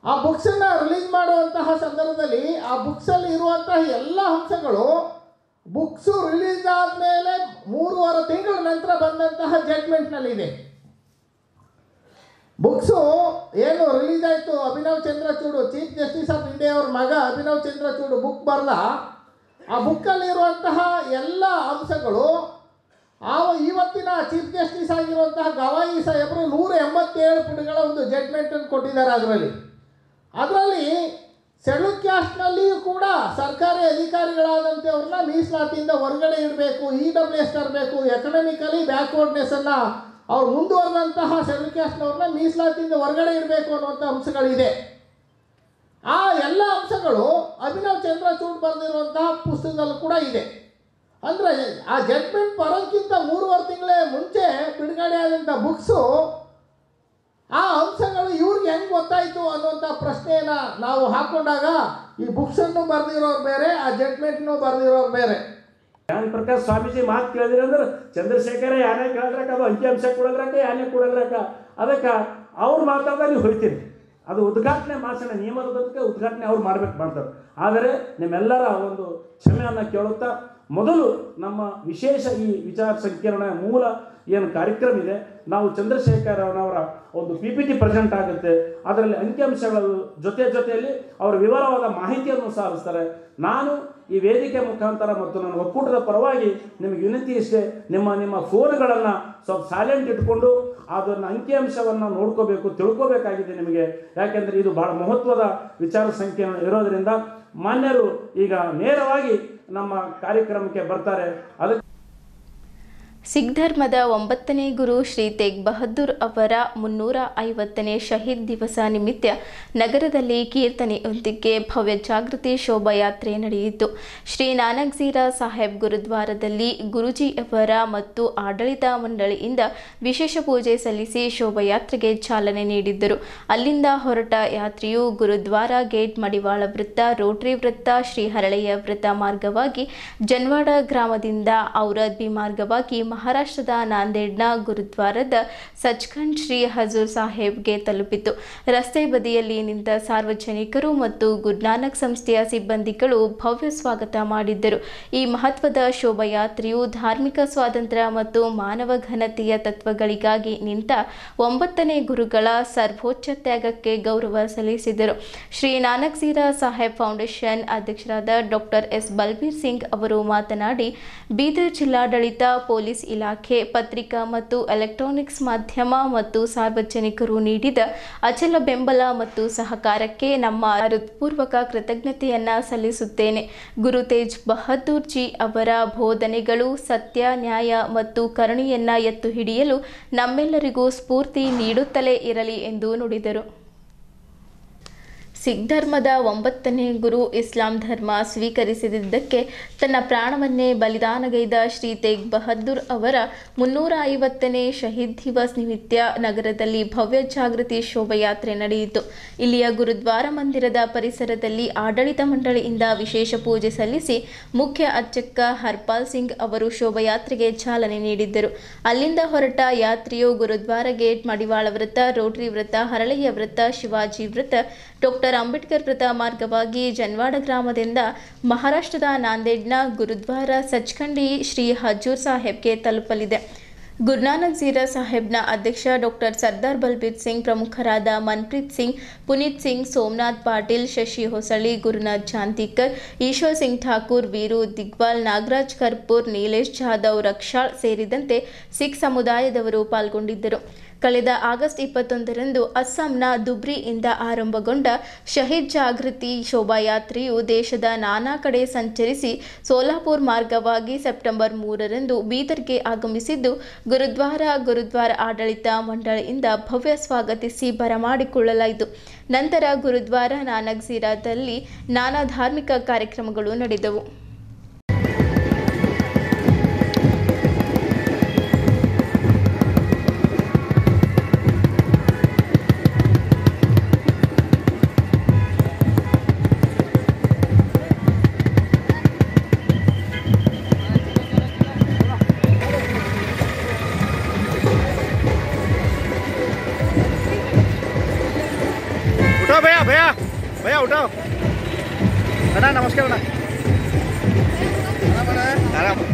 Speaker 3: ಆ ಬುಕ್ಸನ್ನು ರಿಲೀಸ್ ಮಾಡುವಂತಹ ಸಂದರ್ಭದಲ್ಲಿ ಆ ಬುಕ್ಸಲ್ಲಿ ಇರುವಂತಹ ಎಲ್ಲ ಅಂಶಗಳು ಬುಕ್ಸು ರಿಲೀಸ್ ಆದಮೇಲೆ 3.5 ತಿಂಗಳ ನಂತರ ಬಂದಂತಹ ಜಡ್ಜ್ಮೆಂಟ್ನಲ್ಲಿದೆ. ಬುಕ್ಸು ಏನು ರಿಲೀಸ್ ಆಯಿತು, Abhinav Chandrachud chief justice of India ಅವ್ರ ಮಗ ಅಭಿನವ್ ಚಂದ್ರಚೂಡ್ ಬುಕ್ ಬರೆದ. ಆ ಬುಕ್ಕಲ್ಲಿರುವಂತಹ ಎಲ್ಲ ಅಂಶಗಳು ಇವತ್ತಿನ ಚೀಫ್ ಜಸ್ಟಿಸ್ ಆಗಿರುವಂತಹ ಗವಾಯಿ ಸಾಹೇಬರು 187 ಪುಟಗಳ ಒಂದು ಜಡ್ಜ್ಮೆಂಟನ್ನು ಕೊಟ್ಟಿದ್ದಾರೆ. ಅದರಲ್ಲಿ ಶೆಡ್ಯೂಲ್ ಕ್ಯಾಸ್ಟ್ನಲ್ಲಿಯೂ ಕೂಡ ಸರ್ಕಾರಿ ಅಧಿಕಾರಿಗಳಾದಂತೆ ಅವ್ರನ್ನ ಮೀಸಲಾತಿಯಿಂದ ಹೊರಗಡೆ ಇಡಬೇಕು, EWS ತರಬೇಕು, ಎಕನಾಮಿಕಲಿ ಬ್ಯಾಕ್ವರ್ಡ್ನೆಸ್ಸನ್ನು ಅವ್ರು ಮುಂದುವರೆದಂತಹ ಶೆಡ್ಯೂಲ್ ಕ್ಯಾಸ್ಟ್ನವ್ರನ್ನ ಮೀಸಲಾತಿಯಿಂದ ಹೊರಗಡೆ ಇಡಬೇಕು ಅನ್ನುವಂಥ ಅಂಶಗಳಿದೆ. ಆ ಎಲ್ಲ ಅಂಶಗಳು ಅಭಿನವ್ ಚಂದ್ರಚೂಡ್ ಬರೆದಿರುವಂತಹ ಪುಸ್ತಕದಲ್ಲೂ ಕೂಡ ಇದೆ. ಅಂದರೆ ಆ ಜಡ್ಜ್ಮೆಂಟ್ ಬರೋದಕ್ಕಿಂತ 3.5 ತಿಂಗಳೇ ಮುಂಚೆ ಬಿಡುಗಡೆ ಆದಂಥ ಬುಕ್ಸು ಆ ಅಂಶಗಳು ಇವ್ರಿಗೆ ಹೆಂಗೆ ಗೊತ್ತಾಯಿತು ಅನ್ನುವಂಥ ಪ್ರಶ್ನೆಯನ್ನು ನಾವು ಹಾಕ್ಕೊಂಡಾಗ ಈ ಬುಕ್ಸನ್ನು ಬರೆದಿರೋರು ಬೇರೆ, ಆ ಜಡ್ಜ್ಮೆಂಟ್ನು ಬರೆದಿರೋರು ಬೇರೆ.
Speaker 4: ಜ್ಞಾನ ಪ್ರಕಾಶ್ ಸ್ವಾಮೀಜಿ ಮಾತು ಕೇಳಿದ್ರಿ ಅಂದ್ರೆ ಚಂದ್ರಶೇಖರ ಯಾನೇ ಕೇಳಿದ್ರಾಕ ಅದು ಅಂಕಿಅಂಶ ಕೊಡಲ್ರಾಕ ಯಾನೇ ಕೊಡಲ್ರಾಕ ಅದಕ್ಕೆ ಅವ್ರು ಮಾತಾಡ್ದಾಗ ನೀವು ಹೊಯ್ತೀರಿ. ಅದು ಉದ್ಘಾಟನೆ ಭಾಷಣ ನಿಯಮದ ಬದಕ್ಕೆ ಉದ್ಘಾಟನೆ ಅವ್ರು ಮಾಡ್ತಾರೆ. ಆದರೆ ನಿಮ್ಮೆಲ್ಲರ ಒಂದು ಕ್ಷಮೆಯನ್ನು ಕೇಳುತ್ತಾ ಮೊದಲು ನಮ್ಮ ವಿಶೇಷ ಈ ವಿಚಾರ ಸಂಕಿರಣ ಮೂಲ ಏನು ಕಾರ್ಯಕ್ರಮ ಇದೆ, ನಾವು ಚಂದ್ರಶೇಖರ್ ಅವರ ಒಂದು PPT ಪ್ರೆಸೆಂಟ್ ಆಗುತ್ತೆ. ಅದರಲ್ಲಿ ಅಂಕಿಅಂಶಗಳ ಜೊತೆಯಲ್ಲಿ ಅವರ ವಿವರವಾದ ಮಾಹಿತಿಯನ್ನು ಸಾರಿಸ್ತಾರೆ. ನಾನು ಈ ವೇದಿಕೆ ಮುಖಾಂತರ ಮತ್ತು ನನ್ನ ಒಕ್ಕೂಟದ ಪರವಾಗಿ ನಿಮಗೆ ವಿನಂತಿ ಇಷ್ಟೇ, ನಿಮ್ಮ ಫೋನ್ಗಳನ್ನು ಸ್ವಲ್ಪ ಸೈಲೆಂಟ್ ಇಟ್ಕೊಂಡು ಅದನ್ನು ಅಂಕಿಅಂಶವನ್ನು ನೋಡ್ಕೋಬೇಕು, ತಿಳ್ಕೋಬೇಕಾಗಿದೆ ನಿಮಗೆ. ಯಾಕೆಂದರೆ ಇದು ಬಹಳ ಮಹತ್ವದ ವಿಚಾರ ಸಂಕಿರಣ ಇರೋದರಿಂದ ಮಾನ್ಯರು ಈಗ ನೇರವಾಗಿ ನಮ್ಮ ಕಾರ್ಯಕ್ರಮಕ್ಕೆ ಬರ್ತಾರೆ. ಅದಕ್ಕೆ
Speaker 1: ಸಿಖ್ ಧರ್ಮದ 9ನೇ ಗುರು ಶ್ರೀ ತೇಗ್ ಬಹದ್ದೂರ್ ಅವರ 350ನೇ ಶಹೀದ್ ದಿವಸ ನಿಮಿತ್ತ ನಗರದಲ್ಲಿ ಕೀರ್ತನೆಯೊಂದಿಗೆ ಭವ್ಯ ಜಾಗೃತಿ ಶೋಭಾಯಾತ್ರೆ ನಡೆಯಿತು. ಶ್ರೀ ನಾನಕ್ ಝೀರಾ ಸಾಹೇಬ್ ಗುರುದ್ವಾರದಲ್ಲಿ ಗುರುಜಿಯವರ ಮತ್ತು ಆಡಳಿತ ಮಂಡಳಿಯಿಂದ ವಿಶೇಷ ಪೂಜೆ ಸಲ್ಲಿಸಿ ಶೋಭಾಯಾತ್ರೆಗೆ ಚಾಲನೆ ನೀಡಿದ್ದರು. ಅಲ್ಲಿಂದ ಹೊರಟ ಯಾತ್ರೆಯು ಗುರುದ್ವಾರ ಗೇಟ್, ಮಡಿವಾಳ ವೃತ್ತ, ರೋಟರಿ ವೃತ್ತ, ಶ್ರೀ ಹರಳೆಯ ವೃತ್ತ ಮಾರ್ಗವಾಗಿ ಜನ್ವಾಡ ಗ್ರಾಮದಿಂದ ಔರದ್ಬಿ ಮಾರ್ಗವಾಗಿ ಮಹಾರಾಷ್ಟ್ರದ ನಾಂದೇಡ್ನ ಗುರುದ್ವಾರದ ಸಚ್ಖಂಡ್ ಶ್ರೀ ಹಜೂರ್ ಸಾಹೇಬ್ಗೆ ತಲುಪಿತು. ರಸ್ತೆ ಬದಿಯಲ್ಲಿ ನಿಂತ ಸಾರ್ವಜನಿಕರು ಮತ್ತು ಗುರುನಾನಕ್ ಸಂಸ್ಥೆಯ ಸಿಬ್ಬಂದಿಗಳು ಭವ್ಯ ಸ್ವಾಗತ ಮಾಡಿದ್ದರು. ಈ ಮಹತ್ವದ ಶೋಭಾಯಾತ್ರೆಯು ಧಾರ್ಮಿಕ ಸ್ವಾತಂತ್ರ್ಯ ಮತ್ತು ಮಾನವ ಘನತೆಯ ತತ್ವಗಳಿಗಾಗಿ ನಿಂತ 9ನೇ ಗುರುಗಳ ಸರ್ವೋಚ್ಚ ತ್ಯಾಗಕ್ಕೆ ಗೌರವ ಸಲ್ಲಿಸಿದರು. ಶ್ರೀ ನಾನಕ್ ಝೀರಾ ಸಾಹೇಬ್ ಫೌಂಡೇಶನ್ ಅಧ್ಯಕ್ಷರಾದ ಡಾಕ್ಟರ್ ಎಸ್ ಬಲ್ಬೀರ್ ಸಿಂಗ್ ಅವರು ಮಾತನಾಡಿ, ಬೀದರ್ ಜಿಲ್ಲಾಡಳಿತ, ಪೊಲೀಸ್ ಇಲಾಖೆ, ಪತ್ರಿಕಾ ಮತ್ತು ಎಲೆಕ್ಟ್ರಾನಿಕ್ಸ್ ಮಾಧ್ಯಮ ಮತ್ತು ಸಾರ್ವಜನಿಕರು ನೀಡಿದ ಅಚಲ ಬೆಂಬಲ ಮತ್ತು ಸಹಕಾರಕ್ಕೆ ನಮ್ಮ ಹೃತ್ಪೂರ್ವಕ ಕೃತಜ್ಞತೆಯನ್ನ ಸಲ್ಲಿಸುತ್ತೇನೆ. ಗುರು ತೇಜ್ ಬಹದ್ದೂರ್ ಜಿ ಅವರ ಬೋಧನೆಗಳು ಸತ್ಯ, ನ್ಯಾಯ ಮತ್ತು ಕರುಣೆಯನ್ನ ಎತ್ತು ಹಿಡಿಯಲು ನಮ್ಮೆಲ್ಲರಿಗೂ ಸ್ಫೂರ್ತಿ ನೀಡುತ್ತಲೇ ಇರಲಿ ಎಂದು ನುಡಿದರು. ಸಿಖ್ ಧರ್ಮದ 9ನೇ ಗುರು ಇಸ್ಲಾಂ ಧರ್ಮ ಸ್ವೀಕರಿಸಿದ್ದಕ್ಕೆ ತನ್ನ ಪ್ರಾಣವನ್ನೇ ಬಲಿದಾನಗೈದ ಶ್ರೀ ತೇಗ್ ಬಹದ್ದೂರ್ ಅವರ 350ನೇ ಶಹೀದ್ ದಿವಸ್ ನಿಮಿತ್ತ ನಗರದಲ್ಲಿ ಭವ್ಯ ಜಾಗೃತಿ ಶೋಭಾಯಾತ್ರೆ ನಡೆಯಿತು. ಇಲ್ಲಿಯ ಗುರುದ್ವಾರ ಮಂದಿರದ ಪರಿಸರದಲ್ಲಿ ಆಡಳಿತ ಮಂಡಳಿಯಿಂದ ವಿಶೇಷ ಪೂಜೆ ಸಲ್ಲಿಸಿ ಮುಖ್ಯ ಅರ್ಚಕ ಹರ್ಪಾಲ್ ಸಿಂಗ್ ಅವರು ಶೋಭಾಯಾತ್ರೆಗೆ ಚಾಲನೆ ನೀಡಿದ್ದರು. ಅಲ್ಲಿಂದ ಹೊರಟ ಯಾತ್ರೆಯು ಗುರುದ್ವಾರ ಗೇಟ್, ಮಡಿವಾಳ ವೃತ್ತ, ರೋಟರಿ ವೃತ್ತ, ಹರಳೆಯ ವೃತ್ತ, ಶಿವಾಜಿ ವೃತ್ತ, ಡಾಕ್ಟರ್ ಅಂಬೇಡ್ಕರ್ ವೃತ್ತ ಮಾರ್ಗವಾಗಿ ಜನ್ವಾಡ ಗ್ರಾಮದಿಂದ ಮಹಾರಾಷ್ಟ್ರದ ನಾಂದೇಡ್ನ ಗುರುದ್ವಾರ ಸಚ್ಖಂಡಿ ಶ್ರೀ ಹಜೂರ್ ಸಾಹೇಬ್ಗೆ ತಲುಪಲಿದೆ. ಗುರುನಾನಕ್ ಝೀರಾ ಸಾಹೇಬ್ನ ಅಧ್ಯಕ್ಷ ಡಾಕ್ಟರ್ ಸರ್ದಾರ್ ಬಲ್ಬೀರ್ ಸಿಂಗ್, ಪ್ರಮುಖರಾದ ಮನ್ಪ್ರೀತ್ ಸಿಂಗ್, ಪುನೀತ್ ಸಿಂಗ್, ಸೋಮನಾಥ್ ಪಾಟೀಲ್, ಶಶಿ ಹೊಸಳಿ, ಗುರುನಾಥ್ ಚಾಂತಿಕರ್, ಈಶ್ವರ್ ಸಿಂಗ್ ಠಾಕೂರ್, ವೀರು ದಿಗ್ವಾಲ್, ನಾಗರಾಜ್ ಕರ್ಪೂರ್, ನೀಲೇಶ್ ಜಾಧವ್, ರಕ್ಷಾಳ್ ಸೇರಿದಂತೆ ಸಿಖ್ ಸಮುದಾಯದವರು ಪಾಲ್ಗೊಂಡಿದ್ದರು. ಕಳೆದ ಆಗಸ್ಟ್ 21ರಂದು ಅಸ್ಸಾಂನ ದುಬ್ರಿಯಿಂದ ಆರಂಭಗೊಂಡ ಶಹೀದ್ ಜಾಗೃತಿ ಶೋಭಾಯಾತ್ರೆಯು ದೇಶದ ನಾನಾ ಕಡೆ ಸಂಚರಿಸಿ ಸೋಲಾಪುರ್ ಮಾರ್ಗವಾಗಿ ಸೆಪ್ಟೆಂಬರ್ 3ರಂದು ಬೀದರ್ಗೆ ಆಗಮಿಸಿದ್ದು, ಗುರುದ್ವಾರ ಆಡಳಿತ ಮಂಡಳಿಯಿಂದ ಭವ್ಯ ಸ್ವಾಗತಿಸಿ ಬರಮಾಡಿಕೊಳ್ಳಲಾಯಿತು. ನಂತರ ಗುರುದ್ವಾರ ನಾನಕ್ ಝೀರಾದಲ್ಲಿ ನಾನಾ ಧಾರ್ಮಿಕ ಕಾರ್ಯಕ್ರಮಗಳು ನಡೆದವು.
Speaker 5: भैया उठाओ अण्णा, नमस्कार अण्णा. आराम.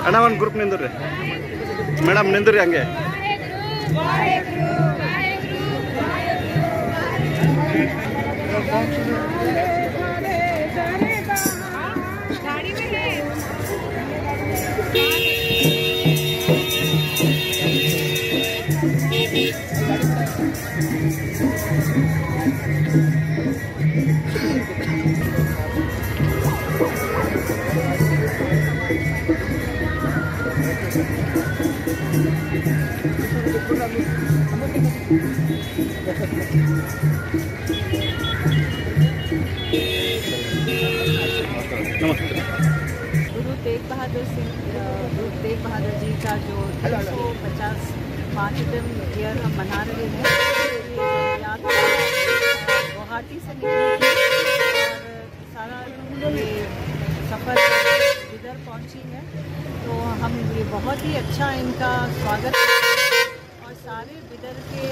Speaker 5: ಅಣ್ಣ ಒಂದು ಗ್ರೂಪ್ ನಿಂದ್ರಿ ಮೇಡಮ್, ನಿಂದ್ರಿ ಹಂಗೆ.
Speaker 6: गुरु तेग बहादुर जी का जो 355वां ईयर हम मना रहे हैं, गुवाहाटी से निकले और सारा ये सफ़र इधर पहुंची है, तो हम ये बहुत ही अच्छा इनका स्वागत और सारे बिदर के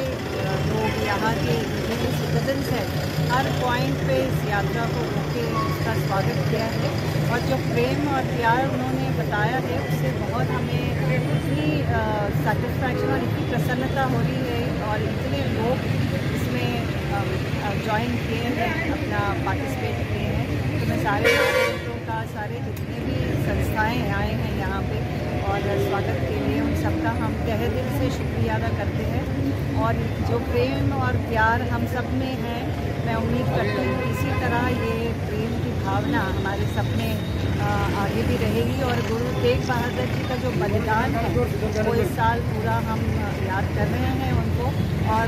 Speaker 6: लोग यहाँ के जितने सिटीजन्स हैं हर पॉइंट पे इस यात्रा को रोके इसका स्वागत किया है और जो प्रेम और प्यार उन्होंने बताया है उससे बहुत हमें इतनी सेटिस्फैक्शन और इतनी प्रसन्नता हो रही है और इतने लोग इसमें ज्वाइन किए हैं, अपना पार्टिसिपेट किए हैं। तो मैं सारे नागरिकों का, सारे जितने भी संस्थाएँ आए हैं यहाँ पे और स्वागत के लिए उन सबका हम तहे दिल से शुक्रिया अदा करते हैं। और जो प्रेम और प्यार हम सब में है, मैं उम्मीद करती हूँ इसी तरह ये प्रेम की भावना हमारे सपने आगे भी रहेगी और गुरु तेग बहादुर जी का जो बलिदान है वो इस साल पूरा हम याद कर रहे हैं उनको और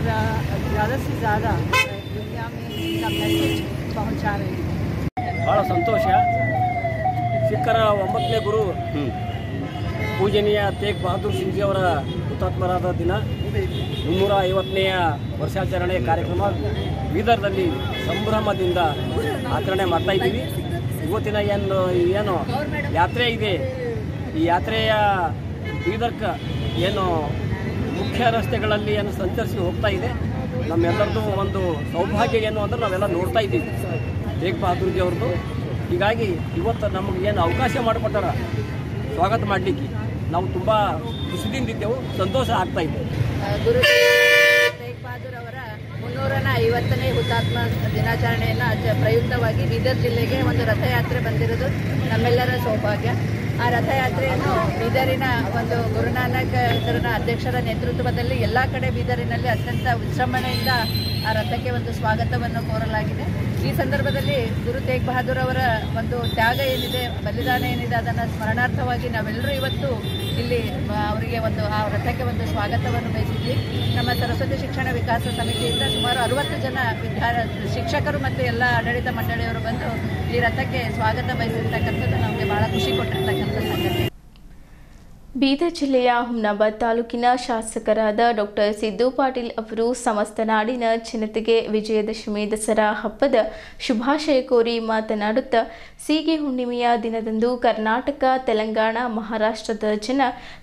Speaker 6: ज़्यादा से ज़्यादा दुनिया में इनका मैसेज पहुँचा रहे हैं।
Speaker 7: ಭಾಳ ಸಂತೋಷ. ಸಿಖ್ಖರ 9ನೇ ಗುರು ಪೂಜನೀಯ ತೇಗ್ ಬಹದ್ದೂರ್ ಸಿಂಗ್ ಜಿ ಅವರ ಹುತಾತ್ಮರಾದ ದಿನ 350ನೇ ವರ್ಷಾಚರಣೆ ಕಾರ್ಯಕ್ರಮ ಬೀದರ್ನಲ್ಲಿ ಸಂಭ್ರಮದಿಂದ ಆಚರಣೆ ಮಾಡ್ತಾ ಇದ್ದೀವಿ. ಇವತ್ತಿನ ಏನು ಯಾತ್ರೆ ಇದೆ, ಈ ಯಾತ್ರೆಯ ಬೀದರ್ಕ ಏನು ಮುಖ್ಯ ರಸ್ತೆಗಳಲ್ಲಿ ಏನು ಸಂಚರಿಸಿ ಹೋಗ್ತಾ ಇದೆ, ನಮ್ಮೆಲ್ಲರದ್ದು ಒಂದು ಸೌಭಾಗ್ಯ ಏನು ಅಂದ್ರೆ ನಾವೆಲ್ಲ ನೋಡ್ತಾ ಇದ್ದೀವಿ ತೇಗ್ ಬಹದ್ದೂರ್ ಜಿ ಅವ್ರದ್ದು. ಹೀಗಾಗಿ ಇವತ್ತು ನಮಗೆ ಏನು ಅವಕಾಶ ಮಾಡಿಕೊಟ್ಟಾರ ಸ್ವಾಗತ ಮಾಡಲಿಕ್ಕೆ ನಾವು ತುಂಬ ಖುಷಿದಿಂದಿದ್ದೆವು, ಸಂತೋಷ ಆಗ್ತಾ ಇದೆ.
Speaker 6: ಗುರು ತೇಗ್ ಬಹದ್ದೂರ್ ಅವರ 350ನೇ ಹುತಾತ್ಮ ದಿನಾಚರಣೆಯನ್ನು ಪ್ರಯುಕ್ತವಾಗಿ ಬೀದರ್ ಜಿಲ್ಲೆಗೆ ಒಂದು ರಥಯಾತ್ರೆ ಬಂದಿರೋದು ನಮ್ಮೆಲ್ಲರ ಸೌಭಾಗ್ಯ. ಆ ರಥಯಾತ್ರೆಯನ್ನು ಬೀದರಿನ ಒಂದು ಗುರುನಾನಕ್ ಇದರ ಅಧ್ಯಕ್ಷರ ನೇತೃತ್ವದಲ್ಲಿ ಎಲ್ಲ ಕಡೆ ಬೀದರಿನಲ್ಲಿ ಅತ್ಯಂತ ವಿಜೃಂಭಣೆಯಿಂದ ಆ ರಥಕ್ಕೆ ಒಂದು ಸ್ವಾಗತವನ್ನು ಕೋರಲಾಗಿದೆ. ಈ ಸಂದರ್ಭದಲ್ಲಿ ಗುರು ತೇಗ್ ಬಹದ್ದೂರ್ ಅವರ ಒಂದು ತ್ಯಾಗ ಏನಿದೆ, ಬಲಿದಾನ ಏನಿದೆ, ಅದನ್ನು ಸ್ಮರಣಾರ್ಥವಾಗಿ ನಾವೆಲ್ಲರೂ ಇವತ್ತು ಇಲ್ಲಿ ಅವರಿಗೆ ಒಂದು ಆ ರಥಕ್ಕೆ ಒಂದು ಸ್ವಾಗತವನ್ನು ಬಯಸಿದ್ವಿ. ನಮ್ಮ ಸರಸ್ವತಿ ಶಿಕ್ಷಣ ವಿಕಾಸ ಸಮಿತಿಯಿಂದ ಸುಮಾರು 60 ಜನ ಶಿಕ್ಷಕರು ಮತ್ತು ಎಲ್ಲ ಆಡಳಿತ ಮಂಡಳಿಯವರು ಬಂದು ಈ ರಥಕ್ಕೆ ಸ್ವಾಗತ ಬಯಸಿರ್ತಕ್ಕಂಥದ್ದು ನಮಗೆ ಬಹಳ ಖುಷಿ ಕೊಟ್ಟಿರ್ತಕ್ಕಂಥ ಸಂಗತಿ.
Speaker 1: ಬೀದರ್ ಜಿಲ್ಲೆಯ ಹುಮ್ನಾಬಾದ್ ತಾಲೂಕಿನ ಶಾಸಕರಾದ ಡಾಕ್ಟರ್ ಸಿದ್ದು ಪಾಟೀಲ್ ಅವರು ಸಮಸ್ತ ನಾಡಿನ ಜನತೆಗೆ ವಿಜಯದಶಮಿ ದಸರಾ ಹಬ್ಬದ ಶುಭಾಶಯ ಕೋರಿ ಮಾತನಾಡುತ್ತಾ, ಸೀಗೆ ಹುಣ್ಣಿಮೆಯ ದಿನದಂದು ಕರ್ನಾಟಕ, ತೆಲಂಗಾಣ, ಮಹಾರಾಷ್ಟ್ರದ ಜನ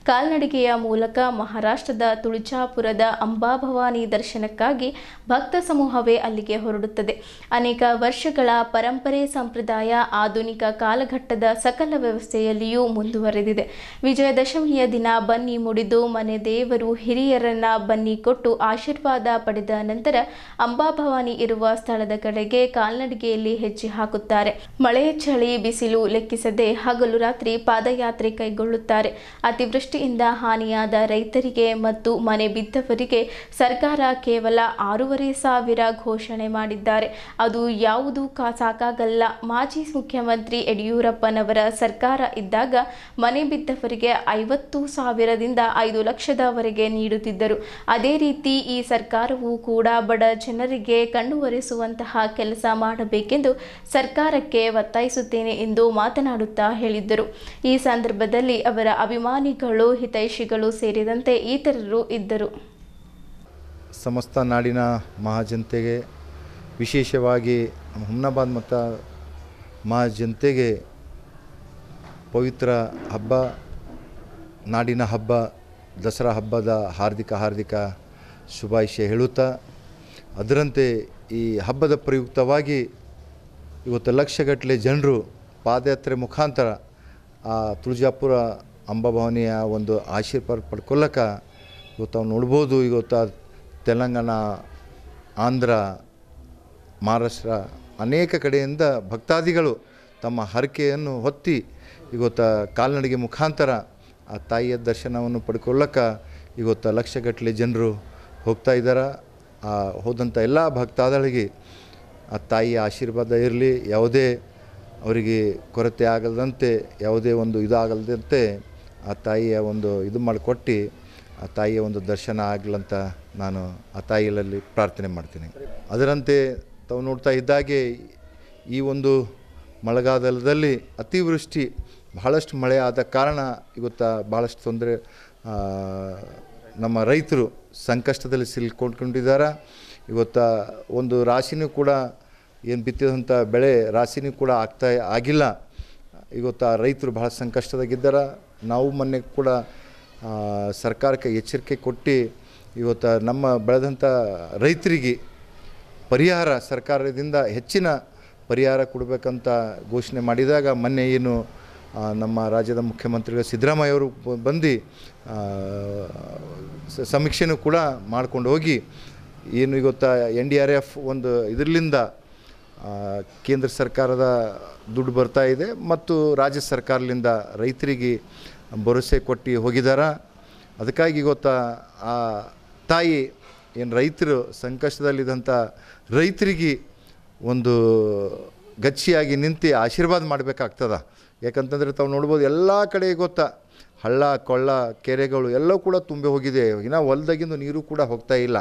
Speaker 1: ಕಾಲ್ನಡಿಗೆಯ ಮೂಲಕ ಮಹಾರಾಷ್ಟ್ರದ ತುಳಜಾಪುರದ ಅಂಬಾಭವಾನಿ ದರ್ಶನಕ್ಕಾಗಿ ಭಕ್ತ ಸಮೂಹವೇ ಅಲ್ಲಿಗೆ ಹೊರಡುತ್ತದೆ. ಅನೇಕ ವರ್ಷಗಳ ಪರಂಪರೆ, ಸಂಪ್ರದಾಯ ಆಧುನಿಕ ಕಾಲಘಟ್ಟದ ಸಕಲ ವ್ಯವಸ್ಥೆಯಲ್ಲಿಯೂ ಮುಂದುವರೆದಿದೆ. ವಿಜಯದಶಮಿ ದಿನ ಬನ್ನಿ ಮುಡಿದು ಮನೆ ದೇವರು ಹಿರಿಯರನ್ನ ಬನ್ನಿ ಕೊಟ್ಟು ಆಶೀರ್ವಾದ ಪಡೆದ ನಂತರ ಅಂಬಾಭವಾನಿ ಇರುವ ಸ್ಥಳದ ಕಡೆಗೆ ಕಾಲ್ನಡಿಗೆಯಲ್ಲಿ ಹೆಜ್ಜೆ ಹಾಕುತ್ತಾರೆ. ಮಳೆ, ಚಳಿ, ಬಿಸಿಲು ಲೆಕ್ಕಿಸದೆ ಹಗಲು ರಾತ್ರಿ ಪಾದಯಾತ್ರೆ ಕೈಗೊಳ್ಳುತ್ತಾರೆ. ಅತಿವೃಷ್ಟಿಯಿಂದ ಹಾನಿಯಾದ ರೈತರಿಗೆ ಮತ್ತು ಮನೆ ಬಿದ್ದವರಿಗೆ ಸರ್ಕಾರ ಕೇವಲ 6,500 ಘೋಷಣೆ ಮಾಡಿದ್ದಾರೆ. ಅದು ಯಾವುದು ಸಾಕಾಗಲ್ಲ. ಮಾಜಿ ಮುಖ್ಯಮಂತ್ರಿ ಯಡಿಯೂರಪ್ಪನವರ ಸರ್ಕಾರ ಇದ್ದಾಗ ಮನೆ ಬಿದ್ದವರಿಗೆ 50,000ದಿಂದ 5 ಲಕ್ಷದವರೆಗೆ ನೀಡುತ್ತಿದ್ದರು. ಅದೇ ರೀತಿ ಈ ಸರ್ಕಾರವು ಕೂಡ ಬಡ ಜನರಿಗೆ ಕಣ್ಣು ಒರೆಸುವಂತಹ ಕೆಲಸ ಮಾಡಬೇಕೆಂದು ಸರ್ಕಾರಕ್ಕೆ ಒತ್ತಾಯಿಸುತ್ತೇನೆ ಎಂದು ಮಾತನಾಡುತ್ತಾ ಹೇಳಿದ್ದರು. ಈ ಸಂದರ್ಭದಲ್ಲಿ ಅವರ ಅಭಿಮಾನಿಗಳು, ಹಿತೈಷಿಗಳು ಸೇರಿದಂತೆ ಇತರರು ಇದ್ದರು.
Speaker 8: ಸಮಸ್ತ ನಾಡಿನ ಮಹಾಜನತೆಗೆ, ವಿಶೇಷವಾಗಿ ಹುಮ್ನಾಬಾದ್ ಮತ್ತು ಮಹಾಜನತೆಗೆ ಪವಿತ್ರ ಹಬ್ಬ, ನಾಡಿನ ಹಬ್ಬ ದಸರಾ ಹಬ್ಬದ ಹಾರ್ದಿಕ ಶುಭಾಶಯ ಹೇಳುತ್ತಾ, ಅದರಂತೆ ಈ ಹಬ್ಬದ ಪ್ರಯುಕ್ತವಾಗಿ ಇವತ್ತು ಲಕ್ಷಗಟ್ಟಲೆ ಜನರು ಪಾದಯಾತ್ರೆ ಮುಖಾಂತರ ಆ ತುಳಜಾಪುರ ಅಂಬಾಭವಾನಿಯ ಒಂದು ಆಶೀರ್ವಾದ ಪಡ್ಕೊಳ್ಳಕ ಇವತ್ತು ನಾವು ನೋಡ್ಬೋದು. ಇವತ್ತು ತೆಲಂಗಾಣ, ಆಂಧ್ರ, ಮಹಾರಾಷ್ಟ್ರ ಅನೇಕ ಕಡೆಯಿಂದ ಭಕ್ತಾದಿಗಳು ತಮ್ಮ ಹರಕೆಯನ್ನು ಹೊತ್ತಿ ಇವತ್ತು ಕಾಲ್ನಡಿಗೆ ಮುಖಾಂತರ ಆ ತಾಯಿಯ ದರ್ಶನವನ್ನು ಪಡ್ಕೊಳ್ಳಕ ಇವತ್ತು ಲಕ್ಷಗಟ್ಟಲೆ ಜನರು ಹೋಗ್ತಾ ಇದ್ದಾರೆ. ಹೋದಂಥ ಎಲ್ಲ ಭಕ್ತಾದಿಗಳಿಗೆ ಆ ತಾಯಿಯ ಆಶೀರ್ವಾದ ಇರಲಿ, ಯಾವುದೇ ಅವರಿಗೆ ಕೊರತೆ ಆಗದಂತೆ, ಯಾವುದೇ ಒಂದು ಇದಾಗದಂತೆ ಆ ತಾಯಿಯ ಒಂದು ಇದು ಮಾಡಿಕೊಟ್ಟು ಆ ತಾಯಿಯ ಒಂದು ದರ್ಶನ ಆಗಲಂತ ನಾನು ಆ ತಾಯಿಯಲ್ಲಿ ಪ್ರಾರ್ಥನೆ ಮಾಡ್ತೀನಿ. ಅದರಂತೆ ತಾವು ನೋಡ್ತಾ ಇದ್ದಾಗೆ ಈ ಒಂದು ಮಳೆಗಾಲದಲ್ಲಿ ಅತಿವೃಷ್ಟಿ, ಬಹಳಷ್ಟು ಮಳೆ ಆದ ಕಾರಣ ಇವತ್ತು ಭಾಳಷ್ಟು ತೊಂದರೆ, ನಮ್ಮ ರೈತರು ಸಂಕಷ್ಟದಲ್ಲಿ ಸಿಲ್ಕೊಂಡಿದ್ದಾರೆ. ಇವತ್ತು ಒಂದು ರಾಶಿನೂ ಕೂಡ ಏನು ಬಿತ್ತಿದಂಥ ಬೆಳೆ ರಾಶಿನೂ ಕೂಡ ಆಗಿಲ್ಲ. ಇವತ್ತು ಆ ರೈತರು ಭಾಳ ಸಂಕಷ್ಟದಾಗಿದ್ದಾರೆ. ನಾವು ಮೊನ್ನೆ ಕೂಡ ಸರ್ಕಾರಕ್ಕೆ ಎಚ್ಚರಿಕೆ ಕೊಟ್ಟು ಇವತ್ತು ನಮ್ಮ ಬೆಳೆದಂಥ ರೈತರಿಗೆ ಪರಿಹಾರ, ಸರ್ಕಾರದಿಂದ ಹೆಚ್ಚಿನ ಪರಿಹಾರ ಕೊಡಬೇಕಂತ ಘೋಷಣೆ ಮಾಡಿದಾಗ ಮೊನ್ನೆ ಏನು ನಮ್ಮ ರಾಜ್ಯದ ಮುಖ್ಯಮಂತ್ರಿಗಳು ಸಿದ್ದರಾಮಯ್ಯವರು ಬಂದು ಸಮೀಕ್ಷೆನೂ ಕೂಡ ಮಾಡ್ಕೊಂಡು ಹೋಗಿ ಏನು ಇವತ್ತು NDRF ಒಂದು ಇದರಿಂದ ಕೇಂದ್ರ ಸರ್ಕಾರದ ದುಡ್ಡು ಬರ್ತಾ ಇದೆ ಮತ್ತು ರಾಜ್ಯ ಸರ್ಕಾರದಿಂದ ರೈತರಿಗೆ ಭರವಸೆ ಕೊಟ್ಟು ಹೋಗಿದ್ದಾರೆ. ಅದಕ್ಕಾಗಿ ಇವತ್ತು ಆ ತಾಯಿ ಏನು ರೈತರು ಸಂಕಷ್ಟದಲ್ಲಿದ್ದಂಥ ರೈತರಿಗೆ ಒಂದು ಗಚ್ಚಿಯಾಗಿ ನಿಂತು ಆಶೀರ್ವಾದ ಮಾಡಬೇಕಾಗ್ತದೆ. ಯಾಕಂತಂದರೆ ತಾವು ನೋಡ್ಬೋದು ಎಲ್ಲ ಕಡೆ ಗೊತ್ತಾ ಹಳ್ಳ ಕೊಳ್ಳ ಕೆರೆಗಳು ಎಲ್ಲವೂ ಕೂಡ ತುಂಬಿ ಹೋಗಿದೆ. ಇನ್ನು ಹೊಲ್ದಾಗಿಂದು ನೀರು ಕೂಡ ಹೋಗ್ತಾ ಇಲ್ಲ.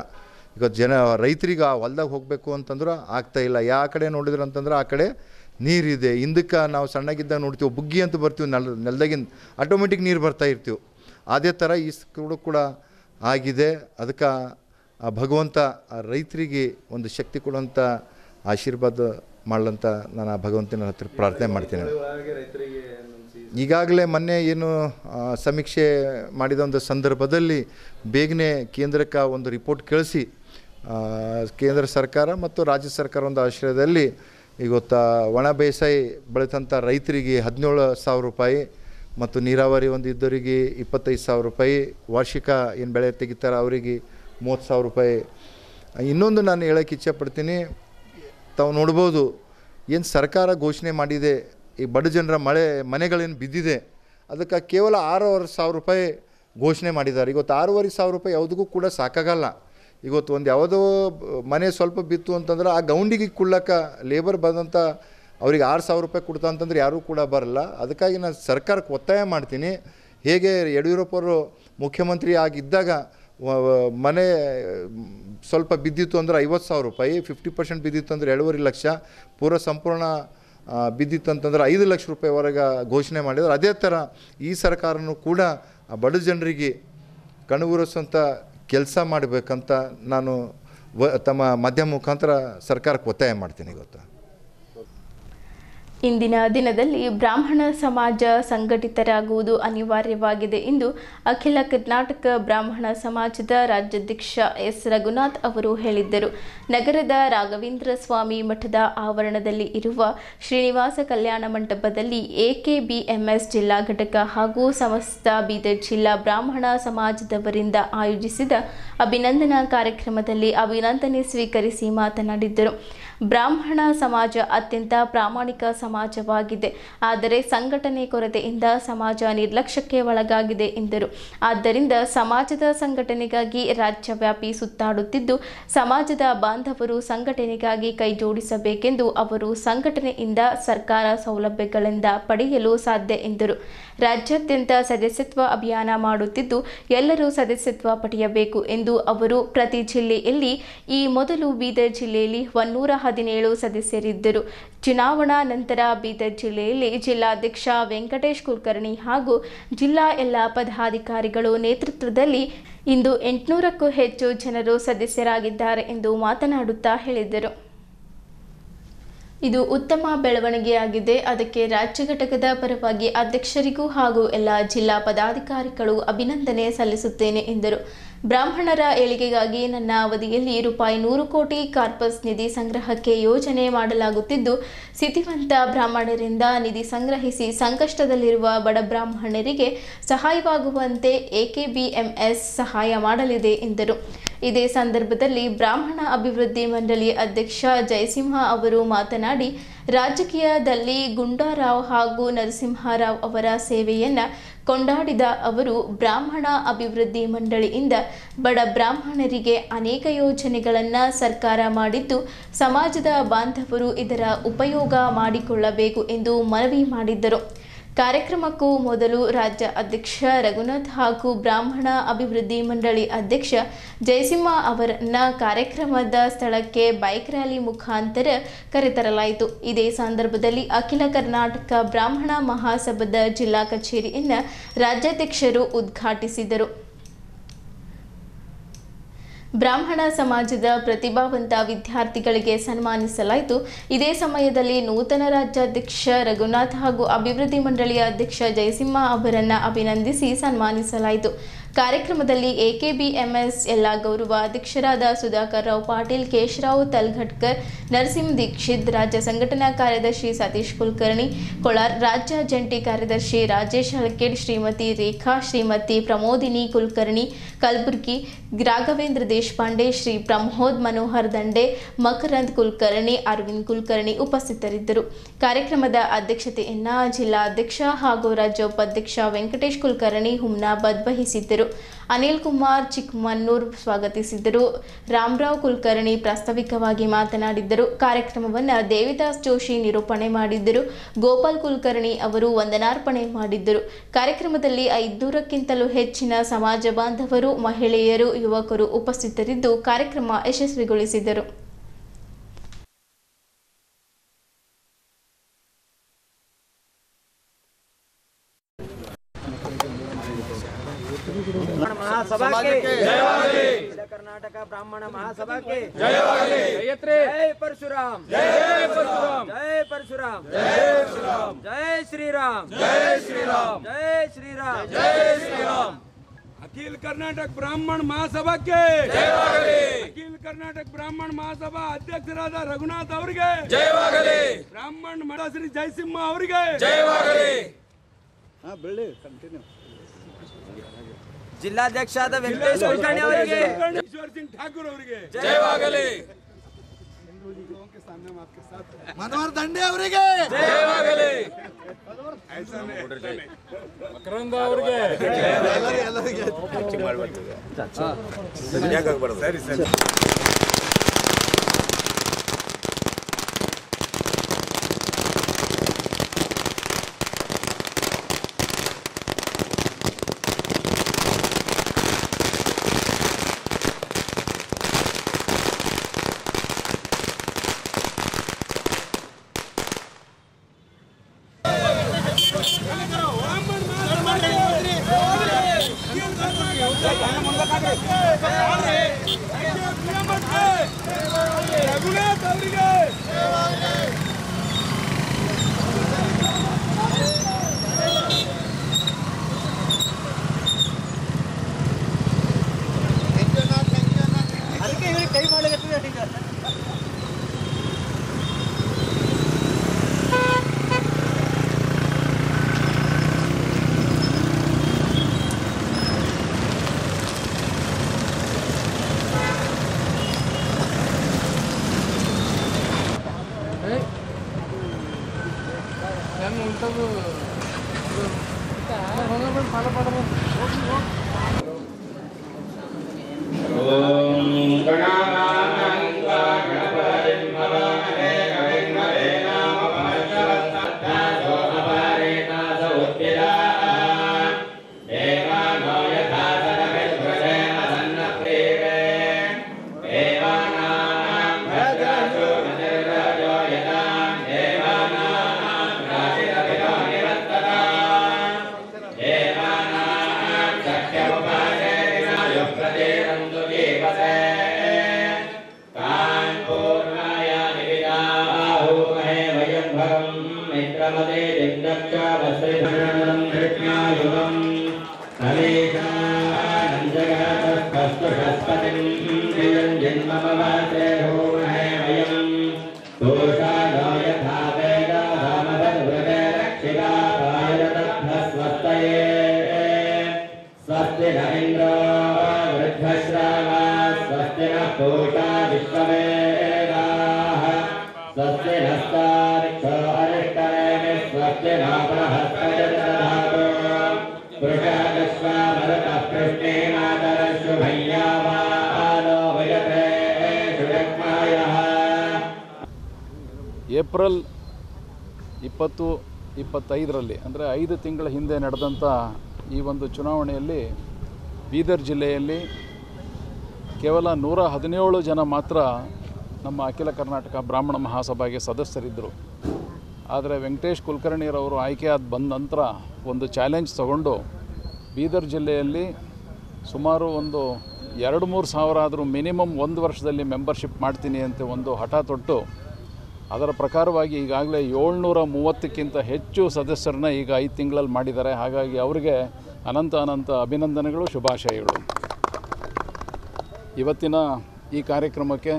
Speaker 8: ಈಗ ರೈತರಿಗೆ ಆ ಹೊಲ್ದಾಗ ಹೋಗಬೇಕು ಅಂತಂದ್ರೆ ಆಗ್ತಾಯಿಲ್ಲ. ಯಾವ ಕಡೆ ನೋಡಿದ್ರು ಅಂತಂದ್ರೆ ಆ ಕಡೆ ನೀರಿದೆ. ಹಿಂದಕ್ಕೆ ನಾವು ಸಣ್ಣಗಿದ್ದಾಗ ನೋಡ್ತೀವಿ, ಬುಗ್ಗಿ ಅಂತ ಬರ್ತೀವಿ, ನೆಲದಾಗಿಂದ ಆಟೋಮೆಟಿಕ್ ನೀರು ಬರ್ತಾ ಇರ್ತೀವಿ. ಅದೇ ಥರ ಈ ಕೂಡ ಆಗಿದೆ. ಅದಕ್ಕೆ ಆ ಭಗವಂತ ಆ ರೈತರಿಗೆ ಒಂದು ಶಕ್ತಿ ಕೊಡುವಂಥ ಆಶೀರ್ವಾದ ಮಾಡಲಂತ ನಾನು ಆ ಭಗವಂತನ ಹತ್ರ ಪ್ರಾರ್ಥನೆ ಮಾಡ್ತೀನಿ. ಈಗಾಗಲೇ ಮೊನ್ನೆ ಏನು ಸಮೀಕ್ಷೆ ಮಾಡಿದ ಒಂದು ಸಂದರ್ಭದಲ್ಲಿ ಬೇಗನೆ ಕೇಂದ್ರಕ್ಕೆ ಒಂದು ರಿಪೋರ್ಟ್ ಕಳಿಸಿ ಕೇಂದ್ರ ಸರ್ಕಾರ ಮತ್ತು ರಾಜ್ಯ ಸರ್ಕಾರ ಒಂದು ಆಶ್ರಯದಲ್ಲಿ ಇವತ್ತು ಒಣ ಬೇಸಾಯ ಬೆಳೆದಂಥ ರೈತರಿಗೆ 17,000 ರೂಪಾಯಿ ಮತ್ತು ನೀರಾವರಿ ಒಂದು ಇದ್ದವರಿಗೆ 25,000 ರೂಪಾಯಿ, ವಾರ್ಷಿಕ ಏನು ಬೆಳೆ ತೆಗಿತಾರೆ ಅವರಿಗೆ 30,000 ರೂಪಾಯಿ. ಇನ್ನೊಂದು ನಾನು ಹೇಳೋಕ್ಕೆ ಇಚ್ಛೆಪಡ್ತೀನಿ, ತಾವು ನೋಡ್ಬೋದು ಏನು ಸರ್ಕಾರ ಘೋಷಣೆ ಮಾಡಿದೆ, ಈ ಬಡ ಜನರ ಮನೆಗಳೇನು ಬಿದ್ದಿದೆ ಅದಕ್ಕೆ ಕೇವಲ 6,500 ರೂಪಾಯಿ ಘೋಷಣೆ ಮಾಡಿದ್ದಾರೆ. ಇವತ್ತು 6,500 ರೂಪಾಯಿ ಯಾವುದಕ್ಕೂ ಕೂಡ ಸಾಕಾಗಲ್ಲ. ಇವತ್ತು ಒಂದು ಯಾವುದೋ ಮನೆ ಸ್ವಲ್ಪ ಬಿತ್ತು ಅಂತಂದ್ರೆ ಆ ಗೌಂಡಿಗೆ ಕುಳ್ಳಕ್ಕೆ ಲೇಬರ್ ಬಂದಂಥ ಅವ್ರಿಗೆ 6,000 ರೂಪಾಯಿ ಕೊಡ್ತಾ ಅಂತಂದ್ರೆ ಯಾರೂ ಕೂಡ ಬರಲ್ಲ. ಅದಕ್ಕಾಗಿ ನಾನು ಸರ್ಕಾರಕ್ಕೆ ಒತ್ತಾಯ ಮಾಡ್ತೀನಿ, ಹೇಗೆ ಯಡಿಯೂರಪ್ಪರು ಮುಖ್ಯಮಂತ್ರಿ ಆಗಿದ್ದಾಗ ಮನೆ ಸ್ವಲ್ಪ ಬಿದ್ದಿತ್ತು ಅಂದರೆ 50,000 ರೂಪಾಯಿ, 50% ಬಿದ್ದಿತ್ತು ಅಂದರೆ 2.5 ಲಕ್ಷ, ಪೂರ ಸಂಪೂರ್ಣ ಬಿದ್ದಿತ್ತು ಅಂತಂದ್ರೆ 5 ಲಕ್ಷ ರೂಪಾಯಿವರೆಗೆ ಘೋಷಣೆ ಮಾಡಿದ್ರು. ಅದೇ ಥರ ಈ ಸರ್ಕಾರನೂ ಕೂಡ ಆ ಬಡ ಜನರಿಗೆ ಕಣ್ಣುಗುರಿಸುವಂಥ ಕೆಲಸ ಮಾಡಬೇಕಂತ ನಾನು ತಮ್ಮ ಮಾಧ್ಯಮ ಮುಖಾಂತರ ಸರ್ಕಾರಕ್ಕೆ ಒತ್ತಾಯ ಮಾಡ್ತೀನಿ. ಇವತ್ತು
Speaker 1: ಇಂದಿನ ದಿನದಲ್ಲಿ ಬ್ರಾಹ್ಮಣ ಸಮಾಜ ಸಂಘಟಿತರಾಗುವುದು ಅನಿವಾರ್ಯವಾಗಿದೆ ಎಂದು ಅಖಿಲ ಕರ್ನಾಟಕ ಬ್ರಾಹ್ಮಣ ಸಮಾಜದ ರಾಜ್ಯಾಧ್ಯಕ್ಷ ಎಸ್ ರಘುನಾಥ್ ಅವರು ಹೇಳಿದ್ದರು. ನಗರದ ರಾಘವೇಂದ್ರ ಸ್ವಾಮಿ ಮಠದ ಆವರಣದಲ್ಲಿ ಇರುವ ಶ್ರೀನಿವಾಸ ಕಲ್ಯಾಣ ಮಂಟಪದಲ್ಲಿ AKBMS ಜಿಲ್ಲಾ ಘಟಕ ಹಾಗೂ ಸಮಸ್ತ ಬೀದರ್ ಜಿಲ್ಲಾ ಬ್ರಾಹ್ಮಣ ಸಮಾಜದವರಿಂದ ಆಯೋಜಿಸಿದ ಅಭಿನಂದನಾ ಕಾರ್ಯಕ್ರಮದಲ್ಲಿ ಅಭಿನಂದನೆ ಸ್ವೀಕರಿಸಿ ಮಾತನಾಡಿದ್ದರು. ಬ್ರಾಹ್ಮಣ ಸಮಾಜ ಅತ್ಯಂತ ಪ್ರಾಮಾಣಿಕ ಸಮಾಜವಾಗಿದೆ, ಆದರೆ ಸಂಘಟನೆ ಕೊರತೆಯಿಂದ ಸಮಾಜ ನಿರ್ಲಕ್ಷ್ಯಕ್ಕೆ ಒಳಗಾಗಿದೆ ಎಂದರು. ಆದ್ದರಿಂದ ಸಮಾಜದ ಸಂಘಟನೆಗಾಗಿ ರಾಜ್ಯವ್ಯಾಪಿ ಸುತ್ತಾಡುತ್ತಿದ್ದು ಸಮಾಜದ ಬಾಂಧವರು ಸಂಘಟನೆಗಾಗಿ ಕೈಜೋಡಿಸಬೇಕೆಂದು ಅವರು ಸಂಘಟನೆಯಿಂದ ಸರ್ಕಾರ ಸೌಲಭ್ಯಗಳಿಂದ ಪಡೆಯಲು ಸಾಧ್ಯ ಎಂದರು. ರಾಜ್ಯಾದ್ಯಂತ ಸದಸ್ಯತ್ವ ಅಭಿಯಾನ ಮಾಡುತ್ತಿದ್ದು ಎಲ್ಲರೂ ಸದಸ್ಯತ್ವ ಪಡೆಯಬೇಕು ಎಂದು ಅವರು ಪ್ರತಿ ಜಿಲ್ಲೆಯಲ್ಲಿ ಈ ಮೊದಲು ಬೀದರ್ ಜಿಲ್ಲೆಯಲ್ಲಿ 117 ಸದಸ್ಯರಿದ್ದರು. ಚುನಾವಣಾ ನಂತರ ಬೀದರ್ ಜಿಲ್ಲೆಯಲ್ಲಿ ಜಿಲ್ಲಾಧ್ಯಕ್ಷ ವೆಂಕಟೇಶ್ ಕುಲಕರ್ಣಿ ಹಾಗೂ ಜಿಲ್ಲಾ ಎಲ್ಲ ಪದಾಧಿಕಾರಿಗಳು ನೇತೃತ್ವದಲ್ಲಿ ಇಂದು 800ಕ್ಕೂ ಹೆಚ್ಚು ಜನರು ಸದಸ್ಯರಾಗಿದ್ದಾರೆ ಎಂದು ಮಾತನಾಡುತ್ತಾ ಹೇಳಿದರು. ಇದು ಉತ್ತಮ ಬೆಳವಣಿಗೆಯಾಗಿದೆ. ಅದಕ್ಕೆ ರಾಜ್ಯ ಘಟಕದ ಪರವಾಗಿ ಅಧ್ಯಕ್ಷರಿಗೂ ಹಾಗೂ ಎಲ್ಲ ಜಿಲ್ಲಾ ಪದಾಧಿಕಾರಿಗಳು ಅಭಿನಂದನೆ ಸಲ್ಲಿಸುತ್ತೇನೆ ಎಂದರು. ಬ್ರಾಹ್ಮಣರ ಏಳಿಗೆಗಾಗಿ ನನ್ನ ಅವಧಿಯಲ್ಲಿ ರೂಪಾಯಿ 100 ಕೋಟಿ ಕಾರ್ಪಸ್ ನಿಧಿ ಸಂಗ್ರಹಕ್ಕೆ ಯೋಜನೆ ಮಾಡಲಾಗುತ್ತಿದ್ದು, ಸ್ಥಿತಿವಂತ ಬ್ರಾಹ್ಮಣರಿಂದ ನಿಧಿ ಸಂಗ್ರಹಿಸಿ ಸಂಕಷ್ಟದಲ್ಲಿರುವ ಬಡ ಬ್ರಾಹ್ಮಣರಿಗೆ ಸಹಾಯವಾಗುವಂತೆ ಎಕೆಬಿಎಂಎಸ್ ಸಹಾಯ ಮಾಡಲಿದೆ ಎಂದರು. ಇದೇ ಸಂದರ್ಭದಲ್ಲಿ ಬ್ರಾಹ್ಮಣ ಅಭಿವೃದ್ಧಿ ಮಂಡಳಿ ಅಧ್ಯಕ್ಷ ಜಯಸಿಂಹ ಅವರು ಮಾತನಾಡಿ, ರಾಜಕೀಯದಲ್ಲಿ ಗುಂಡಾರಾವ್ ಹಾಗೂ ನರಸಿಂಹರಾವ್ ಅವರ ಸೇವೆಯನ್ನು ಕೊಂಡಾಡಿದ ಅವರು ಬ್ರಾಹ್ಮಣ ಅಭಿವೃದ್ಧಿ ಮಂಡಳಿಯಿಂದ ಬಡ ಬ್ರಾಹ್ಮಣರಿಗೆ ಅನೇಕ ಯೋಜನೆಗಳನ್ನು ಸರ್ಕಾರ ಮಾಡಿದ್ದು, ಸಮಾಜದ ಬಾಂಧವರು ಇದರ ಉಪಯೋಗ ಮಾಡಿಕೊಳ್ಳಬೇಕು ಎಂದು ಮನವಿ ಮಾಡಿದ್ದರು. ಕಾರ್ಯಕ್ರಮಕ್ಕೂ ಮೊದಲು ರಾಜ್ಯ ಅಧ್ಯಕ್ಷ ರಘುನಾಥ್ ಹಾಗೂ ಬ್ರಾಹ್ಮಣ ಅಭಿವೃದ್ಧಿ ಮಂಡಳಿ ಅಧ್ಯಕ್ಷ ಜಯಸಿಂಹ ಅವರನ್ನ ಕಾರ್ಯಕ್ರಮದ ಸ್ಥಳಕ್ಕೆ ಬೈಕ್ ರ್ಯಾಲಿ ಮುಖಾಂತರ ಕರೆತರಲಾಯಿತು. ಇದೇ ಸಂದರ್ಭದಲ್ಲಿ ಅಖಿಲ ಕರ್ನಾಟಕ ಬ್ರಾಹ್ಮಣ ಮಹಾಸಭಾದ ಜಿಲ್ಲಾ ಕಚೇರಿಯನ್ನು ರಾಜ್ಯಾಧ್ಯಕ್ಷರು ಉದ್ಘಾಟಿಸಿದರು. ಬ್ರಾಹ್ಮಣ ಸಮಾಜದ ಪ್ರತಿಭಾವಂತ ವಿದ್ಯಾರ್ಥಿಗಳಿಗೆ ಸನ್ಮಾನಿಸಲಾಯಿತು. ಇದೇ ಸಮಯದಲ್ಲಿ ನೂತನ ರಾಜ್ಯಾಧ್ಯಕ್ಷ ರಘುನಾಥ್ ಹಾಗೂ ಅಭಿವೃದ್ಧಿ ಮಂಡಳಿಯ ಅಧ್ಯಕ್ಷ ಜಯಸಿಂಹ ಅವರನ್ನು ಅಭಿನಂದಿಸಿ ಸನ್ಮಾನಿಸಲಾಯಿತು. ಕಾರ್ಯಕ್ರಮದಲ್ಲಿ ಎಕೆಬಿಎಂಎಸ್ ಎಲ್ಲ ಗೌರವ ಅಧ್ಯಕ್ಷರಾದ ಸುಧಾಕರ್ ರಾವ್ ಪಾಟೀಲ್, ಕೇಶರಾವ್ ತಲ್ಘಟ್ಕರ್, ನರಸಿಂಹ ದೀಕ್ಷಿತ್, ರಾಜ್ಯ ಸಂಘಟನಾ ಕಾರ್ಯದರ್ಶಿ ಸತೀಶ್ ಕುಲಕರ್ಣಿ ಕೋಲಾರ್, ರಾಜ್ಯ ಜಂಟಿ ಕಾರ್ಯದರ್ಶಿ ರಾಜೇಶ್ ಹಳಕೇಡ್, ಶ್ರೀಮತಿ ರೇಖಾ, ಶ್ರೀಮತಿ ಪ್ರಮೋದಿನಿ ಕುಲಕರ್ಣಿ ಕಲಬುರ್ಗಿ, ರಾಘವೇಂದ್ರ ದೇಶಪಾಂಡೆ, ಶ್ರೀ ಪ್ರಮೋದ್ ಮನೋಹರ್ ದಂಡೆ, ಮಕರಂದ್ ಕುಲಕರ್ಣಿ, ಅರವಿಂದ್ ಕುಲಕರ್ಣಿ ಉಪಸ್ಥಿತರಿದ್ದರು. ಕಾರ್ಯಕ್ರಮದ ಅಧ್ಯಕ್ಷತೆಯನ್ನು ಜಿಲ್ಲಾಧ್ಯಕ್ಷ ಹಾಗೂ ರಾಜ್ಯ ಉಪಾಧ್ಯಕ್ಷ ವೆಂಕಟೇಶ್ ಕುಲಕರ್ಣಿ ಹುಮ್ನಾಬಾದ್ ವಹಿಸಿದ್ದರು. ಅನಿಲ್ ಕುಮಾರ್ ಚಿಕ್ಕಮನ್ನೂರ್ ಸ್ವಾಗತಿಸಿದರು. ರಾಮರಾವ್ ಕುಲಕರ್ಣಿ ಪ್ರಾಸ್ತಾವಿಕವಾಗಿ ಮಾತನಾಡಿದ್ದರು. ಕಾರ್ಯಕ್ರಮವನ್ನು ದೇವಿದಾಸ್ ಜೋಶಿ ನಿರೂಪಣೆ ಮಾಡಿದ್ದರು. ಗೋಪಾಲ್ ಕುಲಕರ್ಣಿ ಅವರು ವಂದನಾರ್ಪಣೆ ಮಾಡಿದ್ದರು. ಕಾರ್ಯಕ್ರಮದಲ್ಲಿ 500ಕ್ಕಿಂತಲೂ ಹೆಚ್ಚಿನ ಸಮಾಜ ಬಾಂಧವರು, ಮಹಿಳೆಯರು, ಯುವಕರು ಉಪಸ್ಥಿತರಿದ್ದು ಕಾರ್ಯಕ್ರಮ ಯಶಸ್ವಿಗೊಳಿಸಿದರು.
Speaker 5: महासभा के जयवागली, कर्नाटक ब्राह्मण महासभा के जयवागली, जय परशुराम, जय परशुराम, जय परशुराम, जय श्रीराम, जय श्रीराम, जय श्रीराम, जय श्रीराम, जय श्रीराम.
Speaker 9: अखिल कर्नाटक ब्राह्मण महासभा के
Speaker 5: जयवागली,
Speaker 9: अखिल कर्नाटक ब्राह्मण महासभा अध्यक्षराದ ರಘುನಾಥ್ ಅವರಿಗೆ
Speaker 5: जयवागली,
Speaker 9: ಬ್ರಾಹ್ಮಣ ಮಠ ಶ್ರೀ ಜಯಸಿಂಹ ಅವರಿಗೆ
Speaker 5: जयवागली,
Speaker 9: ಬೆಳ್ಳಿ ಕಂಟಿನ್ಯೂ
Speaker 5: ಜಿಲ್ಲಾಧ್ಯಕ್ಷರಾದ ವೆಂಕಟೇಶ್ ಕುಲಕರ್ಣಿ ಅವರಿಗೆ,
Speaker 9: ಈಶ್ವರ್ ಸಿಂಗ್ ಠಾಕೂರ್ ಅವರಿಗೆ
Speaker 5: जयवागली,
Speaker 9: मनोहर दंडे ಅವರಿಗೆ
Speaker 5: जयवागली,
Speaker 2: ಮಕರಂದ ಅವರಿಗೆ
Speaker 9: ಸರಿ ಸರಿ. ರಘುನಾಥ್ ಅವರಿಗೆ
Speaker 5: ಅದಕ್ಕೆ ಇವರಿಗೆ ಕೈ ಮಾಡಲಿಕ್ಕೆ
Speaker 10: Hare ಏಪ್ರಿಲ್ 2025 ಅಂದರೆ 5 ತಿಂಗಳ ಹಿಂದೆ ನಡೆದಂಥ ಈ ಒಂದು ಚುನಾವಣೆಯಲ್ಲಿ ಬೀದರ್ ಜಿಲ್ಲೆಯಲ್ಲಿ ಕೇವಲ 117 ಜನ ಮಾತ್ರ ನಮ್ಮ ಅಖಿಲ ಕರ್ನಾಟಕ ಬ್ರಾಹ್ಮಣ ಮಹಾಸಭಾಗೆ ಸದಸ್ಯರಿದ್ದರು. ಆದರೆ ವೆಂಕಟೇಶ್ ಕುಲಕರ್ಣಿರವರು ಆಯ್ಕೆಯಾದ ಬಂದ ನಂತರ ಒಂದು ಚಾಲೆಂಜ್ ತಗೊಂಡು ಬೀದರ್ ಜಿಲ್ಲೆಯಲ್ಲಿ ಸುಮಾರು ಒಂದು 2-3 ಸಾವಿರ ಆದರೂ ಮಿನಿಮಮ್ 1 ವರ್ಷದಲ್ಲಿ ಮೆಂಬರ್ಶಿಪ್ ಮಾಡ್ತೀನಿ ಅಂತ ಒಂದು ಹಠ ತೊಟ್ಟು ಅದರ ಪ್ರಕಾರವಾಗಿ ಈಗಾಗಲೇ 730ಕ್ಕಿಂತ ಹೆಚ್ಚು ಸದಸ್ಯರನ್ನ ಈಗ 5 ತಿಂಗಳಲ್ಲಿ ಮಾಡಿದ್ದಾರೆ. ಹಾಗಾಗಿ ಅವರಿಗೆ ಅನಂತ ಅಭಿನಂದನೆಗಳು, ಶುಭಾಶಯಗಳು. ಇವತ್ತಿನ ಈ ಕಾರ್ಯಕ್ರಮಕ್ಕೆ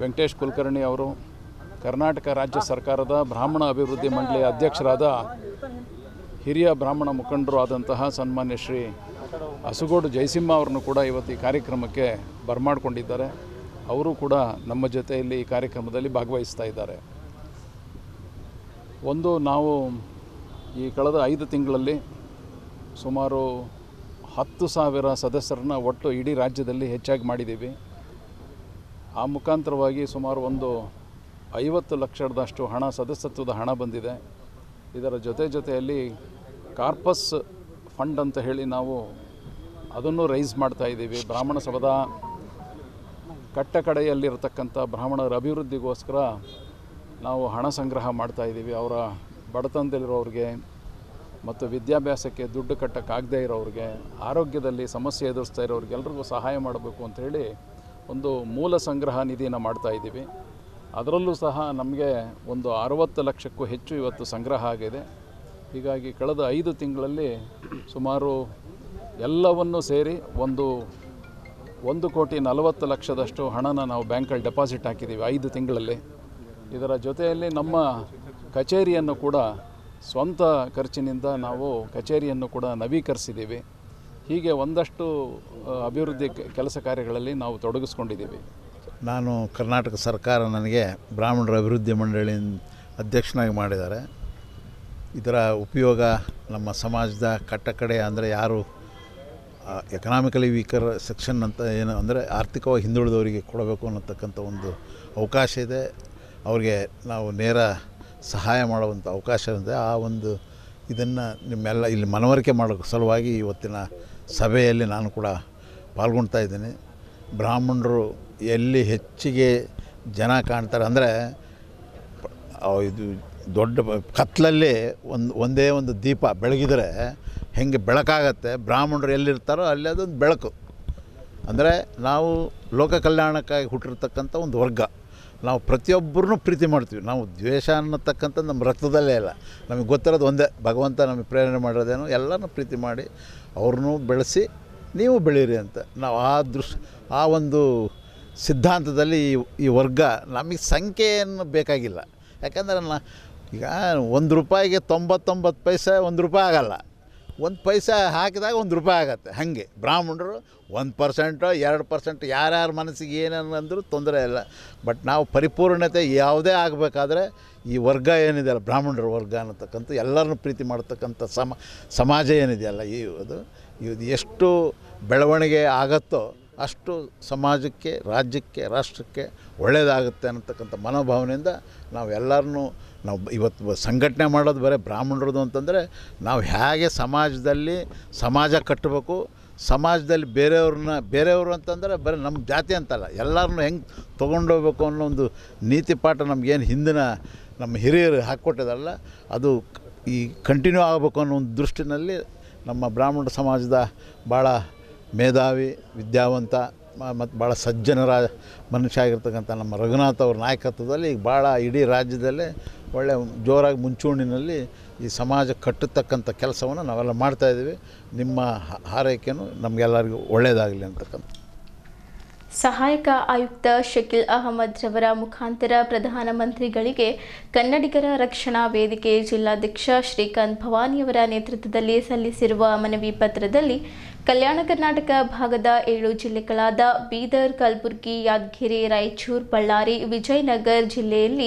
Speaker 10: ವೆಂಕಟೇಶ್ ಕುಲಕರ್ಣಿ ಅವರು ಕರ್ನಾಟಕ ರಾಜ್ಯ ಸರ್ಕಾರದ ಬ್ರಾಹ್ಮಣ ಅಭಿವೃದ್ಧಿ ಮಂಡಳಿಯ ಅಧ್ಯಕ್ಷರಾದ ಹಿರಿಯ ಬ್ರಾಹ್ಮಣ ಮುಖಂಡರು ಆದಂತಹ ಸನ್ಮಾನ್ಯ ಶ್ರೀ ಅಸುಗೋಡು ಜಯಸಿಂಹ ಅವರನ್ನು ಕೂಡ ಇವತ್ತು ಈ ಕಾರ್ಯಕ್ರಮಕ್ಕೆ ಬರಮಾಡಿಕೊಂಡಿದ್ದಾರೆ. ಅವರು ಕೂಡ ನಮ್ಮ ಜೊತೆಯಲ್ಲಿ ಈ ಕಾರ್ಯಕ್ರಮದಲ್ಲಿ ಭಾಗವಹಿಸ್ತಾ ಇದ್ದಾರೆ. ನಾವು ಈ ಕಳೆದ 5 ತಿಂಗಳಲ್ಲಿ ಸುಮಾರು 10,000 ಸದಸ್ಯರನ್ನ ಒಟ್ಟು ಇಡೀ ರಾಜ್ಯದಲ್ಲಿ ಹೆಚ್ಚಾಗಿ ಮಾಡಿದ್ದೀವಿ. ಆ ಮುಖಾಂತರವಾಗಿ ಸುಮಾರು ಒಂದು 50 ಲಕ್ಷದಷ್ಟು ಹಣ, ಸದಸ್ಯತ್ವದ ಹಣ ಬಂದಿದೆ. ಇದರ ಜೊತೆಯಲ್ಲಿ ಕಾರ್ಪಸ್ ಫಂಡ್ ಅಂತ ಹೇಳಿ ನಾವು ಅದನ್ನು ರೈಸ್ ಮಾಡ್ತಾಯಿದ್ದೀವಿ. ಬ್ರಾಹ್ಮಣ ಸಭಾದ ಕಟ್ಟಕಡೆಯಲ್ಲಿರತಕ್ಕಂಥ ಬ್ರಾಹ್ಮಣರ ಅಭಿವೃದ್ಧಿಗೋಸ್ಕರ ನಾವು ಹಣ ಸಂಗ್ರಹ ಮಾಡ್ತಾಯಿದ್ದೀವಿ. ಅವರ ಬಡತನದಲ್ಲಿರೋರಿಗೆ ಮತ್ತು ವಿದ್ಯಾಭ್ಯಾಸಕ್ಕೆ ದುಡ್ಡು ಕಟ್ಟೋಕ್ಕಾಗದೇ ಇರೋರಿಗೆ, ಆರೋಗ್ಯದಲ್ಲಿ ಸಮಸ್ಯೆ ಎದುರಿಸ್ತಾ ಇರೋರಿಗೆ ಎಲ್ರಿಗೂ ಸಹಾಯ ಮಾಡಬೇಕು ಅಂಥೇಳಿ ಒಂದು ಮೂಲ ಸಂಗ್ರಹ ನಿಧಿನ ಮಾಡ್ತಾಯಿದ್ದೀವಿ. ಅದರಲ್ಲೂ ಸಹ ನಮಗೆ ಒಂದು 60 ಲಕ್ಷಕ್ಕೂ ಹೆಚ್ಚು ಇವತ್ತು ಸಂಗ್ರಹ ಆಗಿದೆ. ಹೀಗಾಗಿ ಕಳೆದ 5 ತಿಂಗಳಲ್ಲಿ ಸುಮಾರು ಎಲ್ಲವನ್ನೂ ಸೇರಿ 1,40,00,000 ಹಣನ ನಾವು ಬ್ಯಾಂಕಲ್ಲಿ ಡೆಪಾಸಿಟ್ ಹಾಕಿದ್ದೀವಿ 5 ತಿಂಗಳಲ್ಲಿ. ಇದರ ಜೊತೆಯಲ್ಲಿ ನಮ್ಮ ಕಚೇರಿಯನ್ನು ಕೂಡ ಸ್ವಂತ ಖರ್ಚಿನಿಂದ ನಾವು ಕಚೇರಿಯನ್ನು ಕೂಡ ನವೀಕರಿಸಿದ್ದೀವಿ. ಹೀಗೆ ಒಂದಷ್ಟು ಅಭಿವೃದ್ಧಿ ಕೆಲಸ ಕಾರ್ಯಗಳಲ್ಲಿ ನಾವು ತೊಡಗಿಸ್ಕೊಂಡಿದ್ದೀವಿ.
Speaker 11: ನಾನು ಕರ್ನಾಟಕ ಸರ್ಕಾರ ನನಗೆ ಬ್ರಾಹ್ಮಣರ ಅಭಿವೃದ್ಧಿ ಮಂಡಳಿ ಅಧ್ಯಕ್ಷನಾಗಿ ಮಾಡಿದ್ದಾರೆ. ಇದರ ಉಪಯೋಗ ನಮ್ಮ ಸಮಾಜದ ಕಟ್ಟಕಡೆ, ಅಂದರೆ ಯಾರು ಎಕನಾಮಿಕಲಿ ವೀಕರ್ ಸೆಕ್ಷನ್ ಅಂತ ಏನು ಅಂದರೆ ಆರ್ಥಿಕವಾಗಿ ಹಿಂದುಳಿದವರಿಗೆ ಕೊಡಬೇಕು ಅನ್ನತಕ್ಕಂಥ ಒಂದು ಅವಕಾಶ ಇದೆ. ಅವ್ರಿಗೆ ನಾವು ನೇರ ಸಹಾಯ ಮಾಡುವಂಥ ಅವಕಾಶ ಇದೆ. ಆ ಒಂದು ಇದನ್ನು ನಿಮ್ಮೆಲ್ಲ ಇಲ್ಲಿ ಮನವರಿಕೆ ಮಾಡೋ ಸಲುವಾಗಿ ಇವತ್ತಿನ ಸಭೆಯಲ್ಲಿ ನಾನು ಕೂಡ ಪಾಲ್ಗೊಳ್ತಾ ಇದ್ದೀನಿ. ಬ್ರಾಹ್ಮಣರು ಎಲ್ಲಿ ಹೆಚ್ಚಿಗೆ ಜನ ಕಾಣ್ತಾರೆ ಅಂದರೆ ಇದು ದೊಡ್ಡ ಕತ್ತಲಲ್ಲಿ ಒಂದೇ ಒಂದು ದೀಪ ಬೆಳಗಿದರೆ ಹೆಂಗೆ ಬೆಳಕಾಗತ್ತೆ, ಬ್ರಾಹ್ಮಣರು ಎಲ್ಲಿರ್ತಾರೋ ಅಲ್ಲಿ ಅದೊಂದು ಬೆಳಕು. ಅಂದರೆ ನಾವು ಲೋಕ ಕಲ್ಯಾಣಕ್ಕಾಗಿ ಹುಟ್ಟಿರ್ತಕ್ಕಂಥ ಒಂದು ವರ್ಗ. ನಾವು ಪ್ರತಿಯೊಬ್ಬರನ್ನೂ ಪ್ರೀತಿ ಮಾಡ್ತೀವಿ. ನಾವು ದ್ವೇಷ ಅನ್ನತಕ್ಕಂಥ ನಮ್ಮ ರಕ್ತದಲ್ಲೇ ಇಲ್ಲ. ನಮಗೆ ಗೊತ್ತಿರೋದು ಒಂದೇ, ಭಗವಂತ ನಮಗೆ ಪ್ರೇರಣೆ ಮಾಡಿರೋದೇನು, ಎಲ್ಲರನ್ನೂ ಪ್ರೀತಿ ಮಾಡಿ ಅವ್ರನ್ನೂ ಬೆಳೆಸಿ ನೀವು ಬೆಳೀರಿ ಅಂತ. ನಾವು ಆ ಒಂದು ಸಿದ್ಧಾಂತದಲ್ಲಿ ಈ ವರ್ಗ, ನಮಗೆ ಸಂಖ್ಯೆಯನ್ನು ಬೇಕಾಗಿಲ್ಲ. ಯಾಕಂದರೆ ಈಗ 1 ರೂಪಾಯಿಗೆ 99 ಪೈಸೆ 1 ರೂಪಾಯಿ ಆಗೋಲ್ಲ. 1 ಪೈಸೆ ಹಾಕಿದಾಗ 1 ರೂಪಾಯಿ ಆಗುತ್ತೆ. ಹಾಗೆ ಬ್ರಾಹ್ಮಣರು 1%, 2% ಯಾರ್ಯಾರ ಮನಸ್ಸಿಗೆ ಏನೇನಂದ್ರೂ ತೊಂದರೆ ಇಲ್ಲ. ಬಟ್ ನಾವು ಪರಿಪೂರ್ಣತೆ ಯಾವುದೇ ಆಗಬೇಕಾದ್ರೆ ಈ ವರ್ಗ ಏನಿದೆಯಲ್ಲ, ಬ್ರಾಹ್ಮಣರ ವರ್ಗ ಅನ್ನತಕ್ಕಂಥ ಎಲ್ಲರನ್ನೂ ಪ್ರೀತಿ ಮಾಡ್ತಕ್ಕಂಥ ಸಮಾಜ ಏನಿದೆಯಲ್ಲ, ಇದು ಎಷ್ಟು ಬೆಳವಣಿಗೆ ಆಗುತ್ತೋ ಅಷ್ಟು ಸಮಾಜಕ್ಕೆ, ರಾಜ್ಯಕ್ಕೆ, ರಾಷ್ಟ್ರಕ್ಕೆ ಒಳ್ಳೆಯದಾಗುತ್ತೆ ಅನ್ನತಕ್ಕಂಥ ಮನೋಭಾವನೆಯಿಂದ ನಾವು ಇವತ್ತು ಸಂಘಟನೆ ಮಾಡೋದು ಬರೀ ಬ್ರಾಹ್ಮಣರದು ಅಂತಂದರೆ, ನಾವು ಹೇಗೆ ಸಮಾಜದಲ್ಲಿ ಸಮಾಜ ಕಟ್ಟಬೇಕು, ಸಮಾಜದಲ್ಲಿ ಬೇರೆಯವರು ಅಂತಂದರೆ ಬರೀ ನಮ್ಮ ಜಾತಿ ಅಂತಲ್ಲ, ಎಲ್ಲರನ್ನೂ ಹೆಂಗೆ ತೊಗೊಂಡೋಗ್ಬೇಕು ಅನ್ನೋ ಒಂದು ನೀತಿ ಪಾಠ ನಮಗೇನು ಹಿಂದಿನ ನಮ್ಮ ಹಿರಿಯರು ಹಾಕ್ಕೊಟ್ಟಿದಾರಲ್ಲ, ಅದು ಈ ಕಂಟಿನ್ಯೂ ಆಗಬೇಕು ಅನ್ನೋ ಒಂದು ದೃಷ್ಟಿನಲ್ಲಿ ನಮ್ಮ ಬ್ರಾಹ್ಮಣ ಸಮಾಜದ ಭಾಳ ಮೇಧಾವಿ, ವಿದ್ಯಾವಂತ ಮತ್ತು ಭಾಳ ಸಜ್ಜನರ ಮನುಷ್ಯ ಆಗಿರ್ತಕ್ಕಂಥ ನಮ್ಮ ರಘುನಾಥ್ ಅವ್ರ ನಾಯಕತ್ವದಲ್ಲಿ ಈಗ ಭಾಳ ಇಡೀ ರಾಜ್ಯದಲ್ಲೇ ಒಳ್ಳೆಯ ಜೋರಾಗಿ ಮುಂಚೂಣಿನಲ್ಲಿ ಈ ಸಮಾಜ ಕಟ್ಟತಕ್ಕಂಥ ಕೆಲಸವನ್ನು ನಾವೆಲ್ಲ ಮಾಡ್ತಾಯಿದ್ದೀವಿ. ನಿಮ್ಮ ಹಾರೈಕೆಯೂ ನಮಗೆಲ್ಲರಿಗೂ ಒಳ್ಳೆಯದಾಗಲಿ ಅಂತಕ್ಕಂಥ.
Speaker 1: ಸಹಾಯಕ ಆಯುಕ್ತ ಶಕೀಲ್ ಅಹಮದ್ ರವರ ಮುಖಾಂತರ ಪ್ರಧಾನಮಂತ್ರಿಗಳಿಗೆ ಕನ್ನಡಿಗರ ರಕ್ಷಣಾ ವೇದಿಕೆ ಜಿಲ್ಲಾಧ್ಯಕ್ಷ ಶ್ರೀಕಾಂತ್ ಭವಾನಿಯವರ ನೇತೃತ್ವದಲ್ಲಿ ಸಲ್ಲಿಸಿರುವ ಮನವಿ ಪತ್ರದಲ್ಲಿ ಕಲ್ಯಾಣ ಕರ್ನಾಟಕ ಭಾಗದ 7 ಜಿಲ್ಲೆಗಳಾದ ಬೀದರ್, ಕಲಬುರಗಿ, ಯಾದಗಿರಿ, ರಾಯಚೂರು, ಬಳ್ಳಾರಿ, ವಿಜಯನಗರ ಜಿಲ್ಲೆಯಲ್ಲಿ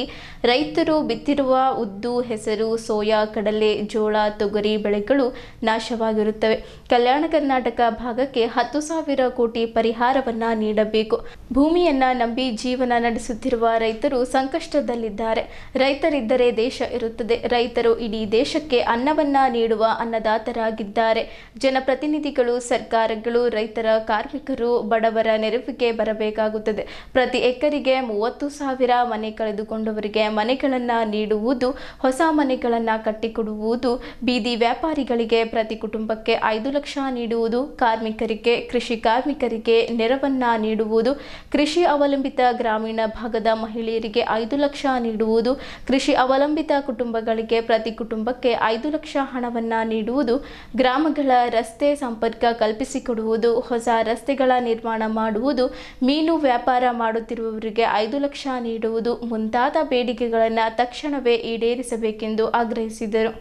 Speaker 1: ರೈತರು ಬಿತ್ತಿರುವ ಉದ್ದು, ಹೆಸರು, ಸೋಯಾ, ಕಡಲೆ, ಜೋಳ, ತೊಗರಿ ಬೆಳೆಗಳು ನಾಶವಾಗಿರುತ್ತವೆ. ಕಲ್ಯಾಣ ಕರ್ನಾಟಕ ಭಾಗಕ್ಕೆ 10,000 ಕೋಟಿ ಪರಿಹಾರವನ್ನು ನೀಡಬೇಕು ಕೈಗೊಳ್ಳಬೇಕು. ಭೂಮಿಯನ್ನ ನಂಬಿ ಜೀವನ ನಡೆಸುತ್ತಿರುವ ರೈತರು ಸಂಕಷ್ಟದಲ್ಲಿದ್ದಾರೆ. ರೈತರಿದ್ದರೆ ದೇಶ ಇರುತ್ತದೆ. ರೈತರು ಇಡೀ ದೇಶಕ್ಕೆ ಅನ್ನವನ್ನ ನೀಡುವ ಅನ್ನದಾತರಾಗಿದ್ದಾರೆ. ಜನಪ್ರತಿನಿಧಿಗಳು, ಸರ್ಕಾರಗಳು ರೈತರ, ಕಾರ್ಮಿಕರು, ಬಡವರ ನೆರವಿಗೆ ಬರಬೇಕಾಗುತ್ತದೆ. ಪ್ರತಿ ಎಕರೆಗೆ 30,000 ಮನೆ ಕಳೆದುಕೊಂಡವರಿಗೆ ಮನೆಗಳನ್ನು ನೀಡುವುದು, ಹೊಸ ಮನೆಗಳನ್ನು ಕಟ್ಟಿಕೊಡುವುದು, ಬೀದಿ ವ್ಯಾಪಾರಿಗಳಿಗೆ ಪ್ರತಿ ಕುಟುಂಬಕ್ಕೆ 5 ಲಕ್ಷ ನೀಡುವುದು, ಕಾರ್ಮಿಕರಿಗೆ, ಕೃಷಿ ಕಾರ್ಮಿಕರಿಗೆ ನೆರವನ್ನ ನೀಡುವುದು, ಕೃಷಿ ಅವಲಂಬಿತ ಗ್ರಾಮೀಣ ಭಾಗದ ಮಹಿಳೆಯರಿಗೆ 5 ಲಕ್ಷ ನೀಡುವುದು, ಕೃಷಿ ಅವಲಂಬಿತ ಕುಟುಂಬಗಳಿಗೆ ಪ್ರತಿ ಕುಟುಂಬಕ್ಕೆ 5 ಲಕ್ಷ ಹಣವನ್ನು ನೀಡುವುದು, ಗ್ರಾಮಗಳ ರಸ್ತೆ ಸಂಪರ್ಕ ಕಲ್ಪಿಸಿಕೊಡುವುದು, ಹೊಸ ರಸ್ತೆಗಳ ನಿರ್ಮಾಣ ಮಾಡುವುದು, ಮೀನು ವ್ಯಾಪಾರ ಮಾಡುತ್ತಿರುವವರಿಗೆ 5 ಲಕ್ಷ ನೀಡುವುದು ಮುಂತಾದ ಬೇಡಿಕೆಗಳನ್ನು ತಕ್ಷಣವೇ ಈಡೇರಿಸಬೇಕೆಂದು ಆಗ್ರಹಿಸಿದರು.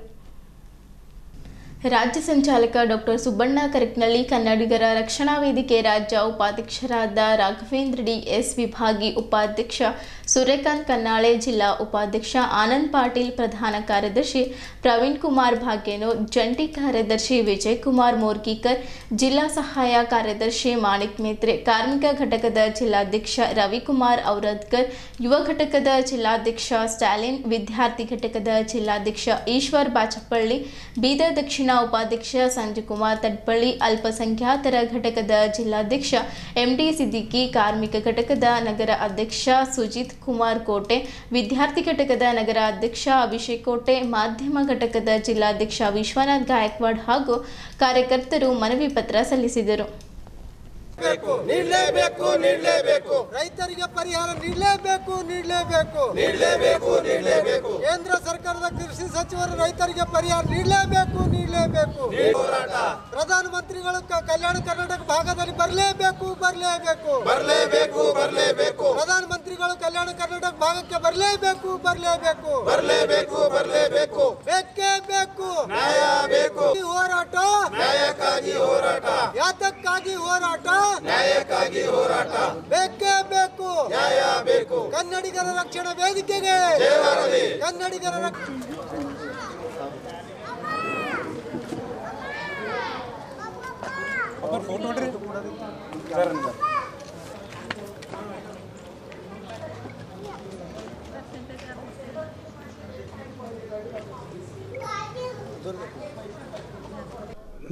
Speaker 1: ರಾಜ್ಯ ಸಂಚಾಲಕ ಡಾಕ್ಟರ್ ಸುಬ್ಬಣ್ಣ ಕರಕ್ನಳ್ಳಿ, ಕನ್ನಡಿಗರ ರಕ್ಷಣಾ ವೇದಿಕೆ ರಾಜ್ಯ ಉಪಾಧ್ಯಕ್ಷರಾದ ರಾಘವೇಂದ್ರ ಡಿ ಎಸ್, ವಿಭಾಗಿ ಉಪಾಧ್ಯಕ್ಷ ಸೂರ್ಯಕಾಂತ್ ಕನ್ನಾಳೆ, ಜಿಲ್ಲಾ ಉಪಾಧ್ಯಕ್ಷ ಆನಂದ್ ಪಾಟೀಲ್, ಪ್ರಧಾನ ಕಾರ್ಯದರ್ಶಿ ಪ್ರವೀಣ್ ಕುಮಾರ್ ಭಾಗ್ಯನು, ಜಂಟಿ ಕಾರ್ಯದರ್ಶಿ ವಿಜಯ್ ಕುಮಾರ್ ಮೋರ್ಗಿಕರ್, ಜಿಲ್ಲಾ ಸಹಾಯ ಕಾರ್ಯದರ್ಶಿ ಮಾಣಿಕ್ ಮೇತ್ರೆ, ಕಾರ್ಮಿಕ ಘಟಕದ ಜಿಲ್ಲಾಧ್ಯಕ್ಷ ರವಿಕುಮಾರ್ ಔರದ್ಕರ್, ಯುವ ಘಟಕದ ಜಿಲ್ಲಾಧ್ಯಕ್ಷ ಸ್ಟಾಲಿನ್, ವಿದ್ಯಾರ್ಥಿ ಘಟಕದ ಜಿಲ್ಲಾಧ್ಯಕ್ಷ ಈಶ್ವರ್ ಬಾಚಪಳ್ಳಿ, ಬೀದರ್ ದಕ್ಷಿಣ ಉಪಾಧ್ಯಕ್ಷ ಸಂಜುಕುಮಾರ್ ತಡ್ಪಳ್ಳಿ, ಅಲ್ಪಸಂಖ್ಯಾತರ ಘಟಕದ ಜಿಲ್ಲಾಧ್ಯಕ್ಷ ಎಂಡಿ ಸಿದ್ದಿಕಿ, ಕಾರ್ಮಿಕ ಘಟಕದ ನಗರ ಅಧ್ಯಕ್ಷ ಸುಜಿತ್ ಕುಮಾರ್ ಕೋಟೆ, ವಿದ್ಯಾರ್ಥಿ ಘಟಕದ ನಗರ ಅಧ್ಯಕ್ಷ ಅಭಿಷೇಕ್ ಕೋಟೆ, ಮಾಧ್ಯಮ ಘಟಕದ ಜಿಲ್ಲಾಧ್ಯಕ್ಷ ವಿಶ್ವನಾಥ್ ಗಾಯಕ್ವಾಡ್ ಹಾಗೂ ಕಾರ್ಯಕರ್ತರು ಮನವಿ ಪತ್ರ ಸಲ್ಲಿಸಿದರು.
Speaker 12: ನೀಡಲೇಬೇಕು, ನೀಡಲೇಬೇಕು, ರೈತರಿಗೆ ಪರಿಹಾರ ನೀಡಲೇಬೇಕು, ನೀಡಲೇಬೇಕು, ನೀಡಲೇಬೇಕು, ನೀಡಲೇಬೇಕು. ಕೇಂದ್ರ ಸರ್ಕಾರದ ಕೃಷಿ ಸಚಿವರು ರೈತರಿಗೆ ಪರಿಹಾರ ನೀಡಲೇಬೇಕು, ನೀಡಲೇಬೇಕು. ಪ್ರಧಾನ ಮಂತ್ರಿಗಳು ಕಲ್ಯಾಣ ಕರ್ನಾಟಕ ಭಾಗದಲ್ಲಿ ಬರಲೇಬೇಕು, ಬರಲೇಬೇಕು, ಬರಲೇಬೇಕು, ಬರಲೇಬೇಕು. ಪ್ರಧಾನ ಮಂತ್ರಿಗಳು ಕಲ್ಯಾಣ ಕರ್ನಾಟಕ ಭಾಗಕ್ಕೆ ಬರಲೇಬೇಕು, ಬರಲೇಬೇಕು, ಬರಲೇಬೇಕು, ಬರಲೇಬೇಕು. ಬೇಕೇ ಬೇಕು, ನ್ಯಾಯ ಬೇಕು. ಹೋರಾಟ ನ್ಯಾಯಕ್ಕಾಗಿ, ಹೋರಾಟ ಯಾತಕ್ಕಾಗಿ, ಹೋರಾಟ ನ್ಯಾಯಕ್ಕಾಗಿ, ಹೋರಾಟ ಬೇಕೇ ಬೇಕು, ನ್ಯಾಯ ಬೇಕು. ಕನ್ನಡಿಗರ ರಕ್ಷಣಾ ವೇದಿಕೆಗೆ ಜಯವಾಗಲಿ. ಕನ್ನಡಿಗರ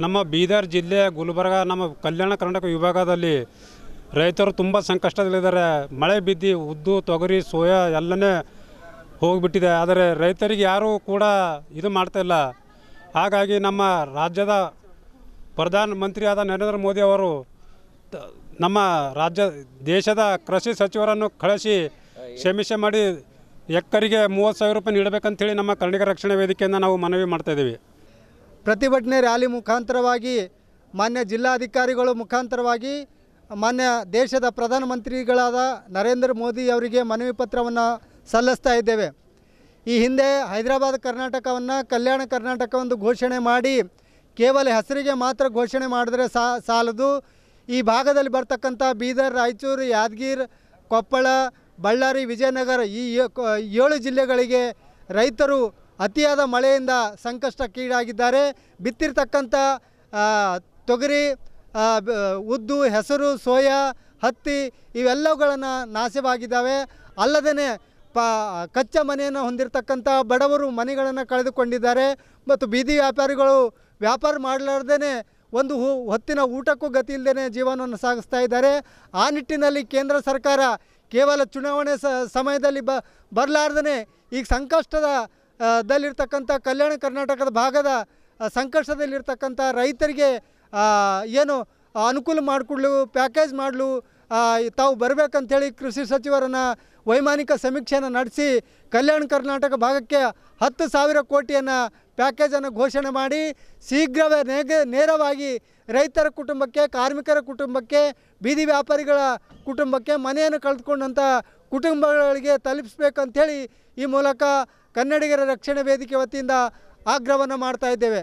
Speaker 13: ನಮ್ಮ ಬೀದರ್ ಜಿಲ್ಲೆ ಗುಲ್ಬರ್ಗ, ನಮ್ಮ ಕಲ್ಯಾಣ ಕರ್ನಾಟಕ ವಿಭಾಗದಲ್ಲಿ ರೈತರು ತುಂಬ ಸಂಕಷ್ಟದಲ್ಲಿದ್ದಾರೆ. ಮಳೆ ಬಿದ್ದು ಉದ್ದು, ತೊಗರಿ, ಸೋಯಾ ಎಲ್ಲನೇ ಹೋಗಿಬಿಟ್ಟಿದೆ. ಆದರೆ ರೈತರಿಗೆ ಯಾರೂ ಕೂಡ ಇದು ಮಾಡ್ತಾಯಿಲ್ಲ. ಹಾಗಾಗಿ ನಮ್ಮ ರಾಜ್ಯದ ಪ್ರಧಾನಮಂತ್ರಿಯಾದ ನರೇಂದ್ರ ಮೋದಿ ಅವರು ನಮ್ಮ ದೇಶದ ಕೃಷಿ ಸಚಿವರನ್ನು ಕಳಿಸಿ ಕ್ಷಮಿಸಿ ಮಾಡಿ ಎಕರೆಗೆ 30,000 ರೂಪಾಯಿ ನೀಡಬೇಕಂತೇಳಿ ನಮ್ಮ ಕನ್ನಡಿಗರ ರಕ್ಷಣಾ ವೇದಿಕೆಯಿಂದ ನಾವು ಮನವಿ ಮಾಡ್ತಾಯಿದ್ದೀವಿ.
Speaker 14: ಪ್ರತಿಭಟನೆ ರ್ಯಾಲಿ ಮುಖಾಂತರವಾಗಿ, ಮಾನ್ಯ ಜಿಲ್ಲಾಧಿಕಾರಿಗಳು ಮುಖಾಂತರವಾಗಿ, ಮಾನ್ಯ ದೇಶದ ಪ್ರಧಾನಮಂತ್ರಿಗಳಾದ ನರೇಂದ್ರ ಮೋದಿ ಅವರಿಗೆ ಮನವಿ ಪತ್ರವನ್ನು ಸಲ್ಲಿಸ್ತಾ ಇದ್ದೇವೆ. ಈ ಹಿಂದೆ ಹೈದರಾಬಾದ್ ಕರ್ನಾಟಕವನ್ನು ಕಲ್ಯಾಣ ಕರ್ನಾಟಕವೆಂದು ಘೋಷಣೆ ಮಾಡಿ ಕೇವಲ ಹೆಸರಿಗೆ ಮಾತ್ರ ಘೋಷಣೆ ಮಾಡಿದ್ರೆ ಸಾಲದು. ಈ ಭಾಗದಲ್ಲಿ ಬರ್ತಕ್ಕಂಥ ಬೀದರ್, ರಾಯಚೂರು, ಯಾದಗಿರಿ, ಕೊಪ್ಪಳ, ಬಳ್ಳಾರಿ, ವಿಜಯನಗರ ಈ 7 ಜಿಲ್ಲೆಗಳಿಗೆ ರೈತರು ಅತಿಯಾದ ಮಳೆಯಿಂದ ಸಂಕಷ್ಟಕ್ಕೀಡಾಗಿದ್ದಾರೆ. ಬಿತ್ತಿರ್ತಕ್ಕಂಥ ತೊಗರಿ, ಉದ್ದು, ಹೆಸರು, ಸೋಯಾ, ಹತ್ತಿ ಇವೆಲ್ಲವುಗಳನ್ನು ನಾಶವಾಗಿದ್ದಾವೆ. ಅಲ್ಲದೇ ಕಚ್ಚಾ ಮನೆಯನ್ನು ಹೊಂದಿರತಕ್ಕಂಥ ಬಡವರು ಮನೆಗಳನ್ನು ಕಳೆದುಕೊಂಡಿದ್ದಾರೆ. ಮತ್ತು ಬೀದಿ ವ್ಯಾಪಾರಿಗಳು ವ್ಯಾಪಾರ ಮಾಡಲಾರ್ದೇ ಒಂದು ಹೊತ್ತಿನ ಊಟಕ್ಕೂ ಗತಿ ಇಲ್ಲದೇ ಜೀವನವನ್ನು ಸಾಗಿಸ್ತಾ ಇದ್ದಾರೆ. ಆ ನಿಟ್ಟಿನಲ್ಲಿ ಕೇಂದ್ರ ಸರ್ಕಾರ ಕೇವಲ ಚುನಾವಣೆ ಸಮಯದಲ್ಲಿ ಬರಲಾರ್ದೇ ಈಗ ಸಂಕಷ್ಟದಲ್ಲಿರ್ತಕ್ಕಂಥ ಕಲ್ಯಾಣ ಕರ್ನಾಟಕದ ಭಾಗದ ಸಂಕಷ್ಟದಲ್ಲಿರ್ತಕ್ಕಂಥ ರೈತರಿಗೆ ಏನು ಅನುಕೂಲ ಮಾಡಿಕೊಡ್ಲು, ಪ್ಯಾಕೇಜ್ ಮಾಡಲು ತಾವು ಬರಬೇಕಂತೇಳಿ ಕೃಷಿ ಸಚಿವರನ್ನು ವೈಮಾನಿಕ ಸಮೀಕ್ಷೆಯನ್ನು ನಡೆಸಿ ಕಲ್ಯಾಣ ಕರ್ನಾಟಕ ಭಾಗಕ್ಕೆ 10,000 ಕೋಟಿಯನ್ನು ಪ್ಯಾಕೇಜನ್ನು ಘೋಷಣೆ ಮಾಡಿ ಶೀಘ್ರವೇ ನೇರವಾಗಿ ರೈತರ ಕುಟುಂಬಕ್ಕೆ, ಕಾರ್ಮಿಕರ ಕುಟುಂಬಕ್ಕೆ, ಬೀದಿ ವ್ಯಾಪಾರಿಗಳ ಕುಟುಂಬಕ್ಕೆ, ಮನೆಯನ್ನು ಕಳೆದುಕೊಂಡಂಥ ಕುಟುಂಬಗಳಿಗೆ ತಲುಪಿಸಬೇಕಂತೇಳಿ ಈ ಮೂಲಕ ಕನ್ನಡಿಗರ ರಕ್ಷಣಾ ವೇದಿಕೆ ವತಿಯಿಂದ ಆಗ್ರಹವನ್ನು ಮಾಡ್ತಾ ಇದ್ದೇವೆ.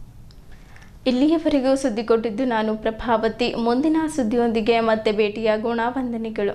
Speaker 1: ಇಲ್ಲಿಯವರೆಗೂ ಸುದ್ದಿ ಕೊಟ್ಟಿದ್ದು ನಾನು ಪ್ರಭಾವತಿ. ಮುಂದಿನ ಸುದ್ದಿಯೊಂದಿಗೆ ಮತ್ತೆ ಭೇಟಿಯಾಗೋಣ. ವಂದನೆಗಳು.